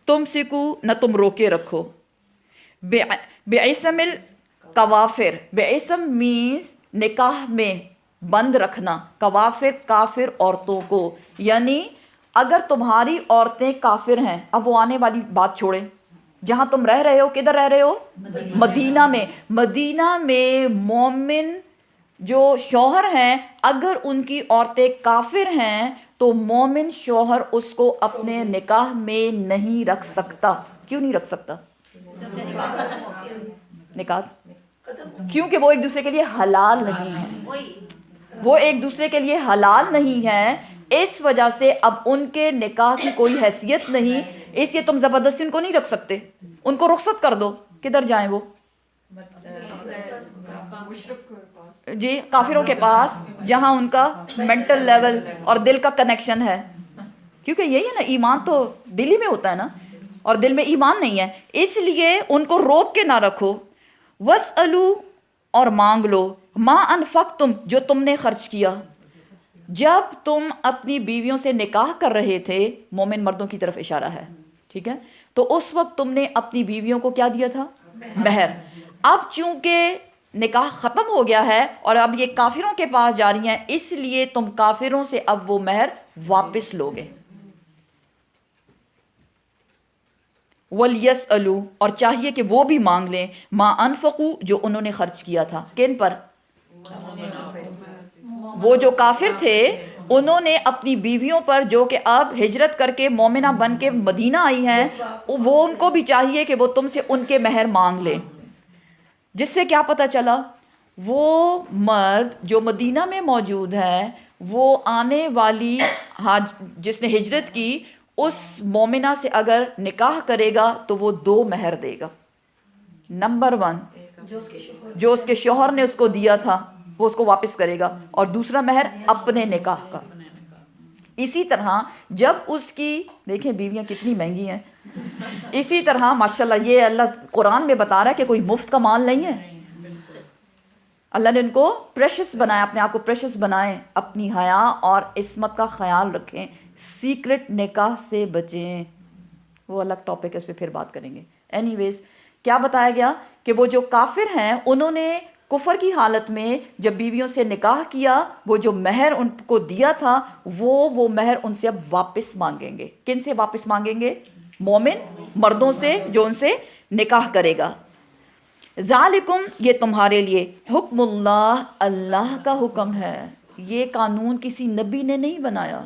تم سکو، نہ تم روکے رکھو. بعصم القوافر، بعصم مینز نکاح میں بند رکھنا، قوافر کافر عورتوں کو. یعنی اگر تمہاری عورتیں کافر ہیں، اب وہ آنے والی بات چھوڑیں، جہاں تم رہ رہے ہو، کدھر رہ رہے ہو؟ مدینہ میں. مدینہ میں مومن جو شوہر ہیں اگر ان کی عورتیں کافر ہیں تو مومن شوہر اس کو اپنے نکاح میں نہیں رکھ سکتا. کیوں نہیں رکھ سکتا؟ نکاح کیونکہ وہ ایک دوسرے کے لیے حلال نہیں ہے، وہ ایک دوسرے کے لیے حلال نہیں ہے. اس وجہ سے اب ان کے نکاح کی کوئی حیثیت نہیں، اس لیے تم زبردستی ان کو نہیں رکھ سکتے. ان کو رخصت کر دو. کدھر جائیں وہ؟ جی کافروں کے پاس، جہاں ان کا مینٹل لیول اور دل کا کنیکشن ہے. کیونکہ یہی ہے نا، ایمان تو دل ہی میں ہوتا ہے نا، اور دل میں ایمان نہیں ہے، اس لیے ان کو روک کے نہ رکھو. وَاسْأَلُوا اور مانگ لو، مَا أَنفَقْتُمْ جو تم نے خرچ کیا. جب تم اپنی بیویوں سے نکاح کر رہے تھے، مومن مردوں کی طرف اشارہ ہے، ٹھیک ہے، تو اس وقت تم نے اپنی بیویوں کو کیا دیا تھا؟ مہر. اب چونکہ نکاح ختم ہو گیا ہے اور اب یہ کافروں کے پاس جا رہی ہیں، اس لیے تم کافروں سے اب وہ مہر واپس لوگے. وَلْيَسْأَلُوا اور چاہیے کہ وہ بھی مانگ لیں، مَا أَنفَقُوا جو انہوں نے خرچ کیا تھا. کن پر؟ وہ جو کافر تھے انہوں نے اپنی بیویوں پر، جو کہ اب ہجرت کر کے مومنہ بن کے مدینہ آئی ہیں، وہ ان کو بھی چاہیے کہ وہ تم سے ان کے مہر مانگ لیں. جس سے کیا پتہ چلا؟ وہ مرد جو مدینہ میں موجود ہے، وہ آنے والی جس نے ہجرت کی اس مومنہ سے اگر نکاح کرے گا تو وہ 2 مہر دے گا. نمبر 1 جو اس کے شوہر نے اس کو دیا تھا وہ اس کو واپس کرے گا، اور دوسرا مہر اپنے نکاح کا. اسی طرح جب اس کی، دیکھیں بیویاں کتنی مہنگی ہیں، اسی طرح ماشاءاللہ یہ اللہ قرآن میں بتا رہا ہے کہ کوئی مفت کا مال نہیں ہے. اللہ نے ان کو پریشس بنایا، اپنے آپ کو پریشس بنائیں. اپنی حیا اور عصمت کا خیال رکھیں، سیکرٹ نکاح سے بچیں. وہ الگ ٹاپک ہے، اس پہ پھر بات کریں گے. اینی ویز کیا بتایا گیا کہ وہ جو کافر ہیں انہوں نے کفر کی حالت میں جب بیویوں سے نکاح کیا، وہ جو مہر ان کو دیا تھا وہ مہر ان سے اب واپس مانگیں گے. کن سے واپس مانگیں گے؟ مومن مردوں سے جو ان سے نکاح کرے گا. ذالکم یہ تمہارے لیے، حکم اللہ اللہ کا حکم ہے. یہ قانون کسی نبی نے نہیں بنایا،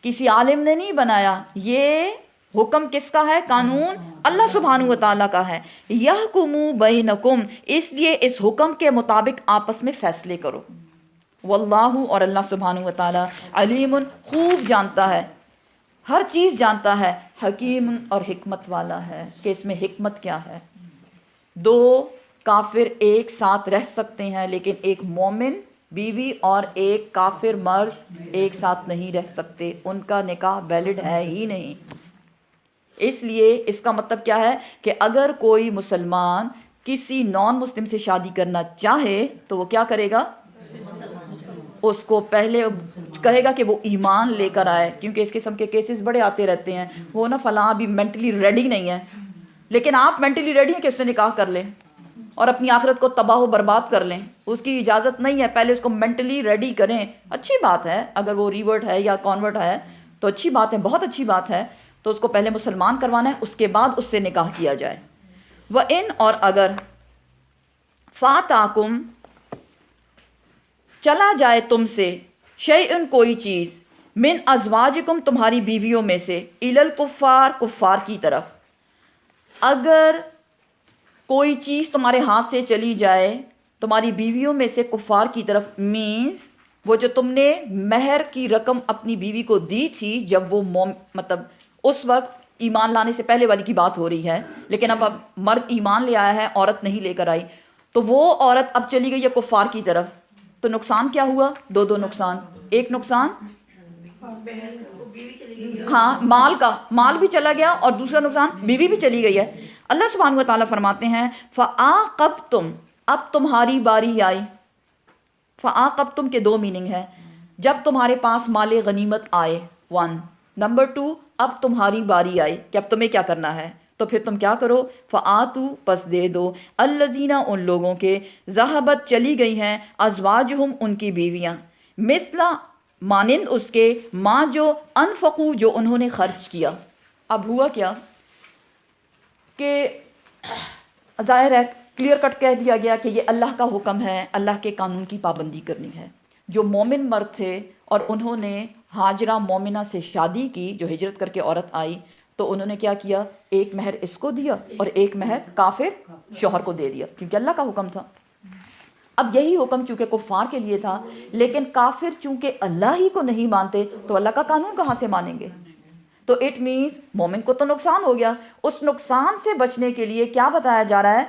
کسی عالم نے نہیں بنایا. یہ حکم کس کا ہے؟ قانون اللہ سبحانہ و تعالیٰ کا ہے. یحکم بینکم، اس لیے اس حکم کے مطابق آپس میں فیصلے کرو. واللہ، اور اللہ سبحانہ و تعالیٰ علیم، خوب جانتا ہے، ہر چیز جانتا ہے، حکیم، اور حکمت والا ہے. کہ اس میں حکمت کیا ہے؟ دو کافر ایک ساتھ رہ سکتے ہیں، لیکن ایک مومن بیوی اور ایک کافر مرد ایک ساتھ نہیں رہ سکتے، ان کا نکاح ویلڈ ہے ہی نہیں. اس لیے اس کا مطلب کیا ہے کہ اگر کوئی مسلمان کسی نان مسلم سے شادی کرنا چاہے تو وہ کیا کرے گا؟ اس کو پہلے کہے گا کہ وہ ایمان لے کر آئے، کیونکہ اس قسم کے کیسز بڑے آتے رہتے ہیں. وہ نا فلاں بھی مینٹلی ریڈی نہیں ہے، لیکن آپ مینٹلی ریڈی ہیں کہ اس سے نکاح کر لیں اور اپنی آخرت کو تباہ و برباد کر لیں. اس کی اجازت نہیں ہے، پہلے اس کو مینٹلی ریڈی کریں. اچھی بات ہے اگر وہ ریورٹ ہے یا کانورٹ ہے تو اچھی بات ہے، بہت اچھی بات ہے. تو اس کو پہلے مسلمان کروانا ہے، اس کے بعد اس سے نکاح کیا جائے. وَإِنْ، اور اگر فَاتَاكُمْ، چلا جائے تم سے، شیئن، کوئی چیز، من ازواجکم، تمہاری بیویوں میں سے، الی الکفار، کفار کی طرف. اگر کوئی چیز تمہارے ہاتھ سے چلی جائے تمہاری بیویوں میں سے کفار کی طرف، مینز وہ جو تم نے مہر کی رقم اپنی بیوی کو دی تھی جب وہ مطلب اس وقت ایمان لانے سے پہلے والی کی بات ہو رہی ہے، لیکن اب مرد ایمان لے آیا ہے، عورت نہیں لے کر آئی، تو وہ عورت اب چلی گئی ہے کفار کی طرف. تو نقصان کیا ہوا؟ دو نقصان. ایک نقصان ہاں مال کا، مال بھی چلا گیا، اور دوسرا نقصان بیوی بھی چلی گئی ہے. اللہ سبحانہ و تعالیٰ فرماتے ہیں فَعَاقَبْتُمْ، اب تمہاری باری آئی. فَعَاقَبْتُمْ کے دو میننگ ہے. جب تمہارے پاس مال غنیمت آئے، 1. نمبر 2، اب تمہاری باری آئی کہ اب تمہیں کیا کرنا ہے، تو پھر تم کیا کرو؟ فَآتُوا، پس دے دو، الَّذِينَ، ان لوگوں کے، ذَهَبَتْ چلی گئی ہیں، ازواجہم، ان کی بیویاں، مثلا، مانند اس کے، ماں جو، انفقو، جو انہوں نے خرچ کیا. اب ہوا کیا کہ ظاہر ہے کلیئر کٹ کہہ دیا گیا کہ یہ اللہ کا حکم ہے، اللہ کے قانون کی پابندی کرنی ہے. جو مومن مرد تھے اور انہوں نے ہاجرہ مومنہ سے شادی کی، جو ہجرت کر کے عورت آئی، تو انہوں نے کیا کیا؟ ایک مہر اس کو دیا اور ایک مہر کافر شوہر کو دے دیا، کیونکہ اللہ کا حکم تھا. اب یہی حکم چونکہ کفار کے لیے تھا، لیکن کافر چونکہ اللہ ہی کو نہیں مانتے تو اللہ کا قانون کہاں سے مانیں گے؟ تو اٹ مینز مومن کو تو نقصان ہو گیا. اس نقصان سے بچنے کے لیے کیا بتایا جا رہا ہے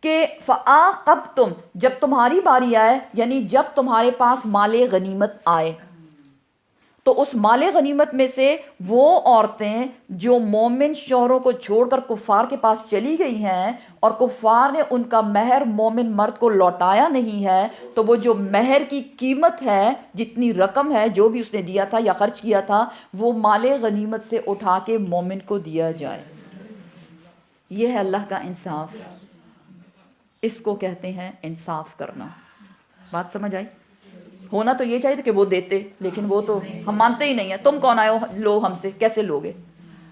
کہ فَآقَبْتُمْ، جب تمہاری باری آئے، یعنی جب تمہارے پاس مال غنیمت آئے، تو اس مال غنیمت میں سے وہ عورتیں جو مومن شوہروں کو چھوڑ کر کفار کے پاس چلی گئی ہیں اور کفار نے ان کا مہر مومن مرد کو لوٹایا نہیں ہے، تو وہ جو مہر کی قیمت ہے، جتنی رقم ہے جو بھی اس نے دیا تھا یا خرچ کیا تھا، وہ مال غنیمت سے اٹھا کے مومن کو دیا جائے. یہ ہے اللہ کا انصاف. اس کو کہتے ہیں انصاف کرنا. بات سمجھ آئی؟ ہونا تو یہ چاہیے تھا کہ وہ دیتے، لیکن وہ تو ہم مانتے ہی نہیں ہیں. تم کون آئے ہو لو ہم سے، کیسے لوگے؟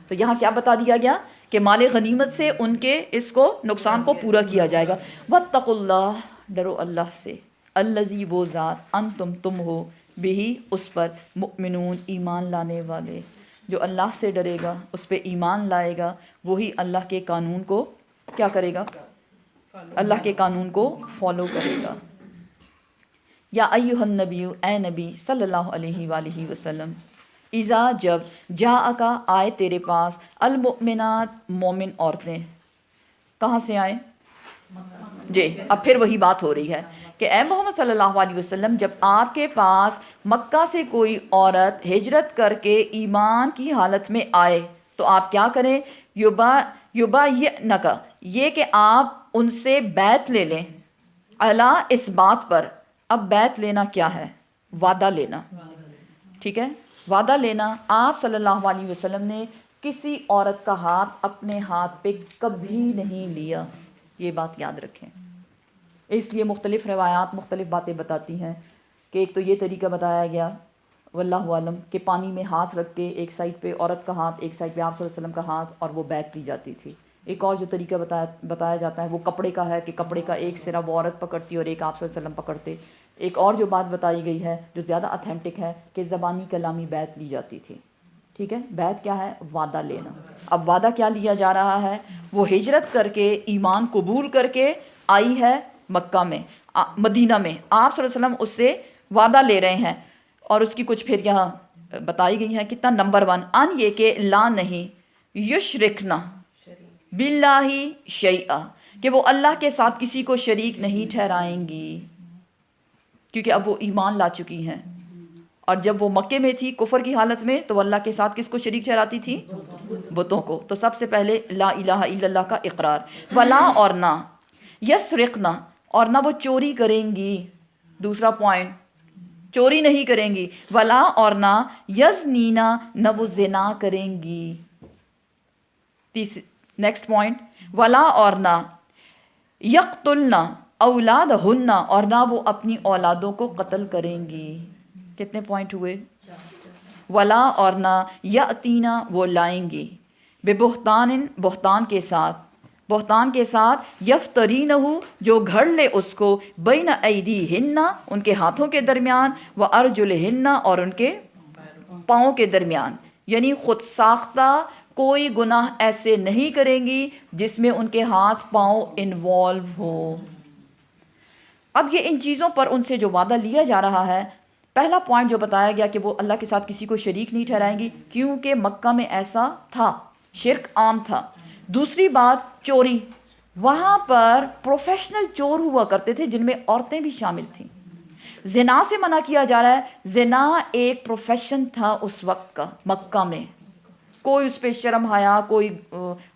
تو یہاں کیا بتا دیا گیا کہ مال غنیمت سے ان کے اس کو نقصان کو پورا کیا جائے گا. وَاتَّقُوا اللَّهَ، ڈرو اللہ سے، الَّذِي، وہ ذات، انتم، تم ہو، بہی، اس پر، مؤمنون، ایمان لانے والے. جو اللہ سے ڈرے گا، اس پہ ایمان لائے گا، وہی اللہ کے قانون کو کیا کرے گا؟ اللہ کے قانون کو فالو کرے گا. یا ایہا النبی، اے نبی صلی اللہ علیہ وآلہ وسلم، اذا، جب، جاءکا، آئے تیرے پاس، المؤمنات، مومن عورتیں. کہاں سے آئے؟ جی، اب پھر وہی بات ہو رہی ہے کہ اے محمد صلی اللہ علیہ وسلم، جب آپ کے پاس مکہ سے کوئی عورت ہجرت کر کے ایمان کی حالت میں آئے تو آپ کیا کریں؟ یبایعنک، یہ کہ آپ ان سے بیعت لے لیں، علی، اس بات پر. اب بیعت لینا کیا ہے؟ وعدہ لینا. ٹھیک ہے، وعدہ لینا. آپ صلی اللہ علیہ وسلم نے کسی عورت کا ہاتھ اپنے ہاتھ پہ کبھی نہیں لیا. یہ بات یاد رکھیں. اس لیے مختلف روایات مختلف باتیں بتاتی ہیں کہ ایک تو یہ طریقہ بتایا گیا واللہ عالم کہ پانی میں ہاتھ رکھ کے ایک سائڈ پہ عورت کا ہاتھ، ایک سائڈ پہ آپ صلی اللہ علیہ وسلم کا ہاتھ، اور وہ بیعت لی جاتی تھی. ایک اور جو طریقہ بتایا جاتا ہے وہ کپڑے کا ہے کہ کپڑے کا ایک سرا وہ عورت پکڑتی اور ایک آپ صلی اللہ علیہ وسلم پکڑتے. ایک اور جو بات بتائی گئی ہے جو زیادہ اتھینٹک ہے کہ زبانی کلامی بیعت لی جاتی تھی. ٹھیک ہے، بیعت کیا ہے؟ وعدہ لینا. اب وعدہ کیا لیا جا رہا ہے؟ وہ ہجرت کر کے ایمان قبول کر کے آئی ہے مکہ میں، مدینہ میں۔ آپ صلی اللہ علیہ وسلم اس سے وعدہ لے رہے ہیں، اور اس کی کچھ پھر یہاں بتائی گئی ہیں کتنا، نمبر 1 ان یہ کہ لا نہیں یشرکنا باللہ شیئا، کہ وہ اللہ کے ساتھ کسی کو شریک نہیں ٹھہرائیں گی، کیونکہ اب وہ ایمان لا چکی ہیں۔ اور جب وہ مکے میں تھی کفر کی حالت میں، تو وہ اللہ کے ساتھ کس کو شریک ٹھہراتی تھی؟ بتوں کو۔ تو سب سے پہلے لا الہ الا اللہ کا اقرار، ولا اور نہ، یسرقنا اور نہ وہ چوری کریں گی، دوسرا پوائنٹ چوری نہیں کریں گی، ولا اور نہ یزنینا نہ وہ زنا کریں گی، نیکسٹ پوائنٹ ولا اور نہ یقتلنا اولادہن اور نہ وہ اپنی اولادوں کو قتل کریں گی۔ کتنے پوائنٹ ہوئے؟ ولا اور نہ یاتینا وہ لائیں گی، بے بہتان بہتان کے ساتھ یفترینہ جو گھڑ لے اس کو، بین ایدیہن ان کے ہاتھوں کے درمیان، و ارجلہن اور ان کے پاؤں کے درمیان، یعنی خود ساختہ کوئی گناہ ایسے نہیں کریں گی جس میں ان کے ہاتھ پاؤں انوالو ہو۔ اب یہ ان چیزوں پر ان سے جو وعدہ لیا جا رہا ہے، پہلا پوائنٹ جو بتایا گیا کہ وہ اللہ کے ساتھ کسی کو شریک نہیں ٹھہرائیں گی، کیونکہ مکہ میں ایسا تھا، شرک عام تھا۔ دوسری بات چوری، وہاں پر پروفیشنل چور ہوا کرتے تھے جن میں عورتیں بھی شامل تھیں۔ زنا سے منع کیا جا رہا ہے، زنا ایک پروفیشن تھا اس وقت کا مکہ میں، کوئی اس پہ شرم حیا، کوئی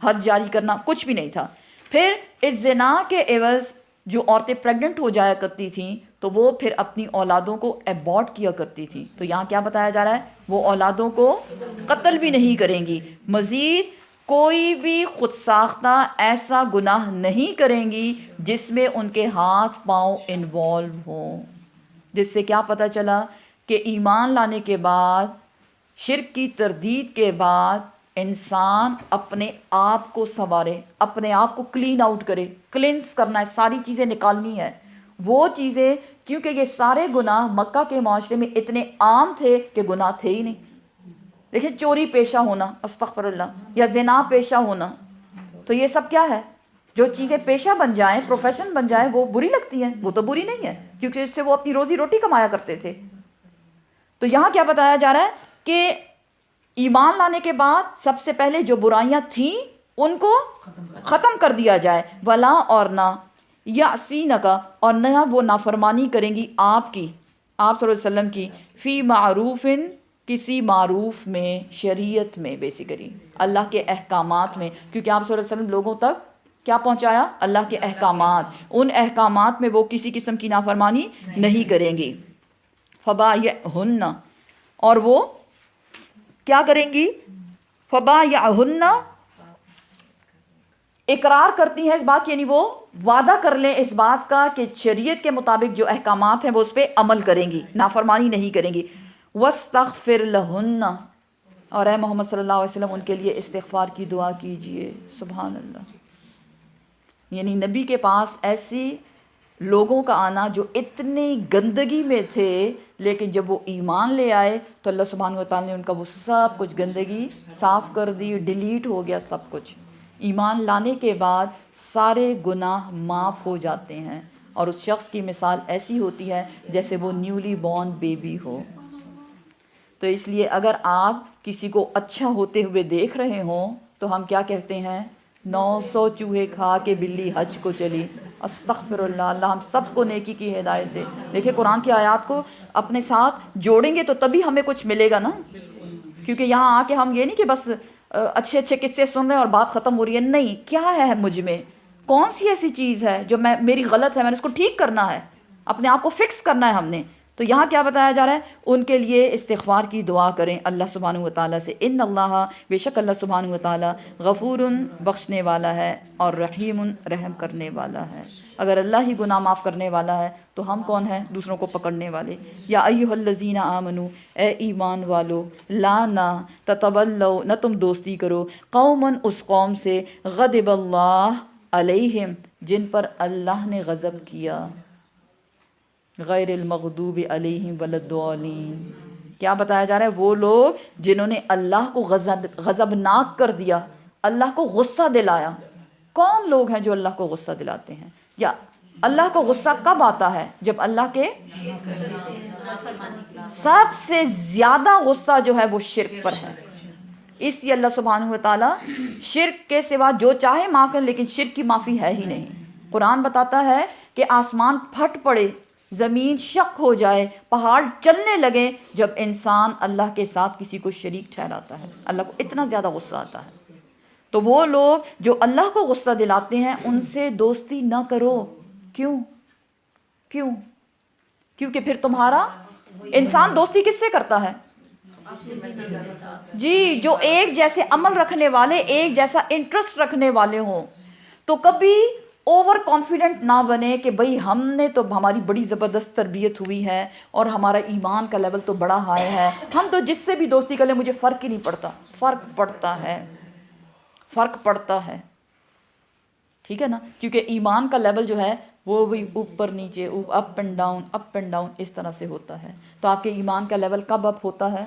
حد جاری کرنا کچھ بھی نہیں تھا۔ پھر اس زنا کے عوض جو عورتیں پریگننٹ ہو جایا کرتی تھیں تو وہ پھر اپنی اولادوں کو ایبورٹ کیا کرتی تھیں، تو یہاں کیا بتایا جا رہا ہے؟ وہ اولادوں کو قتل بھی نہیں کریں گی، مزید کوئی بھی خود ساختہ ایسا گناہ نہیں کریں گی جس میں ان کے ہاتھ پاؤں انوالو ہوں، جس سے کیا پتہ چلا کہ ایمان لانے کے بعد، شرک کی تردید کے بعد، انسان اپنے آپ کو سنوارے، اپنے آپ کو کلین آؤٹ کرے، کلینس کرنا ہے، ساری چیزیں نکالنی ہے، وہ چیزیں، کیونکہ یہ سارے گناہ مکہ کے معاشرے میں اتنے عام تھے کہ گناہ تھے ہی نہیں۔ دیکھیں چوری پیشہ ہونا، استغفر اللہ، یا زنا پیشہ ہونا، تو یہ سب کیا ہے؟ جو چیزیں پیشہ بن جائیں، پروفیشن بن جائیں، وہ بری لگتی ہیں؟ وہ تو بری نہیں ہے، کیونکہ اس سے وہ اپنی روزی روٹی کمایا کرتے تھے۔ تو یہاں کیا بتایا جا رہا ہے کہ ایمان لانے کے بعد سب سے پہلے جو برائیاں تھیں ان کو ختم کر دیا جائے، ولا اور نہ یعصینکا اور نہ وہ نافرمانی کریں گی آپ کی، آپ صلی اللہ علیہ وسلم کی، فی معروف کسی معروف میں، شریعت میں، بیسیکلی اللہ کے احکامات میں، کیونکہ آپ صلی اللہ علیہ وسلم لوگوں تک کیا پہنچایا؟ اللہ کے احکامات، ان احکامات میں وہ کسی قسم کی نافرمانی نہیں کریں گی۔ فبایعہن اور وہ کیا کریں گی؟ فبایعہن اقرار کرتی ہیں اس بات کی، یعنی وہ وعدہ کر لیں اس بات کا کہ شریعت کے مطابق جو احکامات ہیں وہ اس پہ عمل کریں گی، نافرمانی نہیں کریں گی۔ وَاسْتَغْفِرْ لَهُنَّ اور اے محمد صلی اللہ علیہ وسلم ان کے لیے استغفار کی دعا کیجئے۔ سبحان اللہ، یعنی نبی کے پاس ایسی لوگوں کا آنا جو اتنی گندگی میں تھے، لیکن جب وہ ایمان لے آئے تو اللہ سبحانہ وتعالی نے ان کا وہ سب کچھ گندگی صاف کر دی، ڈیلیٹ ہو گیا سب کچھ۔ ایمان لانے کے بعد سارے گناہ معاف ہو جاتے ہیں، اور اس شخص کی مثال ایسی ہوتی ہے جیسے وہ نیولی بورن بیبی ہو۔ تو اس لیے اگر آپ کسی کو اچھا ہوتے ہوئے دیکھ رہے ہوں تو ہم کیا کہتے ہیں؟ 900 چوہے کھا کے بلی حج کو چلی۔ استغفر اللہ، اللہ ہم سب کو نیکی کی ہدایت دے۔ دیکھیں قرآن کی آیات کو اپنے ساتھ جوڑیں گے تو تبھی ہمیں کچھ ملے گا نا، کیونکہ یہاں آ کے ہم یہ نہیں کہ بس اچھے اچھے قصے سن رہے ہیں اور بات ختم ہو رہی ہے، نہیں، کیا ہے مجھ میں، کون سی ایسی چیز ہے جو میری غلط ہے، میں نے اس کو ٹھیک کرنا ہے، اپنے آپ کو فکس کرنا ہے ہم نے۔ تو یہاں کیا بتایا جا رہا ہے؟ ان کے لیے استغفار کی دعا کریں اللہ سبحانہ وتعالیٰ سے۔ ان اللہ بے شک اللہ سبحانہ وتعالیٰ غفور بخشنے والا ہے اور رحیم رحم کرنے والا ہے۔ اگر اللہ ہی گناہ معاف کرنے والا ہے تو ہم کون ہیں دوسروں کو پکڑنے والے؟ یا ایھا الذین آمنو اے ایمان والو، لا نہ تتولوا نہ تم دوستی کرو، قوما اس قوم سے، غضب اللہ علیہم جن پر اللہ نے غضب کیا، غیر المغضوب علیہم ولا الضالین۔ کیا بتایا جا رہا ہے؟ وہ لوگ جنہوں نے اللہ کو غضبناک کر دیا، اللہ کو غصہ دلایا، کون لوگ ہیں جو اللہ کو غصہ دلاتے ہیں؟ یا اللہ کو غصہ کب آتا ہے؟ جب اللہ کے سب سے زیادہ غصہ جو ہے وہ شرک پر ہے. اس لیے اللہ سبحانہ و تعالیٰ شرک کے سوا جو چاہے معاف کر، لیکن شرک کی معافی ہے ہی نہیں. قرآن بتاتا ہے کہ آسمان پھٹ پڑے، زمین شق ہو جائے، پہاڑ چلنے لگے جب انسان اللہ کے ساتھ کسی کو شریک ٹھہراتا ہے. اللہ کو اتنا زیادہ غصہ آتا ہے. تو وہ لوگ جو اللہ کو غصہ دلاتے ہیں ان سے دوستی نہ کرو. کیوں؟ کیونکہ پھر تمہارا انسان دوستی کس سے کرتا ہے؟ جی، جو ایک جیسے عمل رکھنے والے، ایک جیسا انٹرسٹ رکھنے والے ہوں. تو کبھی اوور کانفیڈنٹ نہ بنے کہ بھئی ہم نے تو، ہماری بڑی زبردست تربیت ہوئی ہے اور ہمارا ایمان کا لیول تو بڑا ہائی ہے، ہم تو جس سے بھی دوستی کر لیں مجھے فرق ہی نہیں پڑتا. فرق پڑتا ہے. ٹھیک ہے نا؟ کیونکہ ایمان کا لیول جو ہے وہ بھی اوپر نیچے، اپ اینڈ ڈاؤن اس طرح سے ہوتا ہے. تو آپ کے ایمان کا لیول کب اپ ہوتا ہے؟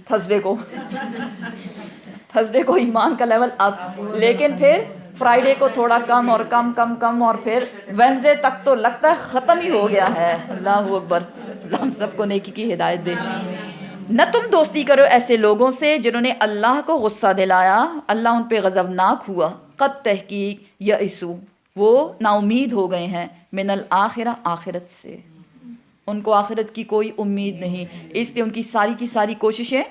تھرسڈے کو ایمان کا لیول اپ، لیکن پھر فرائیڈے کو تھوڑا کم اور کم اور پھر وینسڈے تک تو لگتا ہے ختم ہی ہو گیا ہے. اللہ اکبر. اللہ ہم سب کو نیکی کی ہدایت دے. نہ تم دوستی کرو ایسے لوگوں سے جنہوں نے اللہ کو غصہ دلایا، اللہ ان پہ غضبناک ہوا. قد تحقیق یئسوا، وہ نا امید ہو گئے ہیں، من الآخرہ، آخرت سے. ان کو آخرت کی کوئی امید نہیں، اس لیے ان کی ساری کوششیں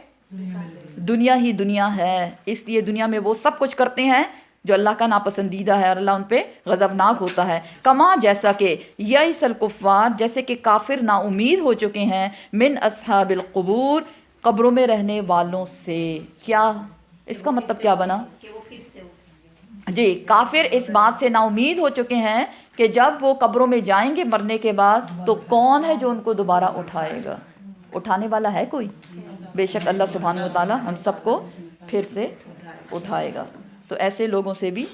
دنیا ہی دنیا ہے. اس لیے دنیا میں وہ سب کچھ کرتے ہیں جو اللہ کا ناپسندیدہ ہے اور اللہ ان پہ غضبناک ہوتا ہے. کما، جیسا کہ یئس الکفار، جیسے کہ کافر نا امید ہو چکے ہیں، من اصحاب القبور، قبروں میں رہنے والوں سے. کیا اس کا مطلب کیا بنا؟ جی، کافر اس بات سے نا امید ہو چکے ہیں کہ جب وہ قبروں میں جائیں گے مرنے کے بعد تو کون ہے جو ان کو دوبارہ اٹھائے گا؟ اٹھانے والا ہے کوئی؟ بے شک اللہ سبحانہ و تعالیٰ ہم سب کو پھر سے اٹھائے گا. تو ایسے لوگوں سے بھی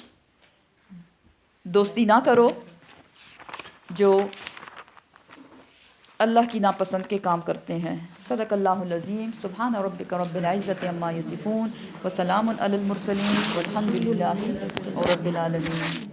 دوستی نہ کرو جو اللہ کی ناپسند کے کام کرتے ہیں. صدق اللہ العظیم. سبحان ربک رب العزۃ عما یصفون وسلام علی المرسلین والحمد للہ رب العالمین.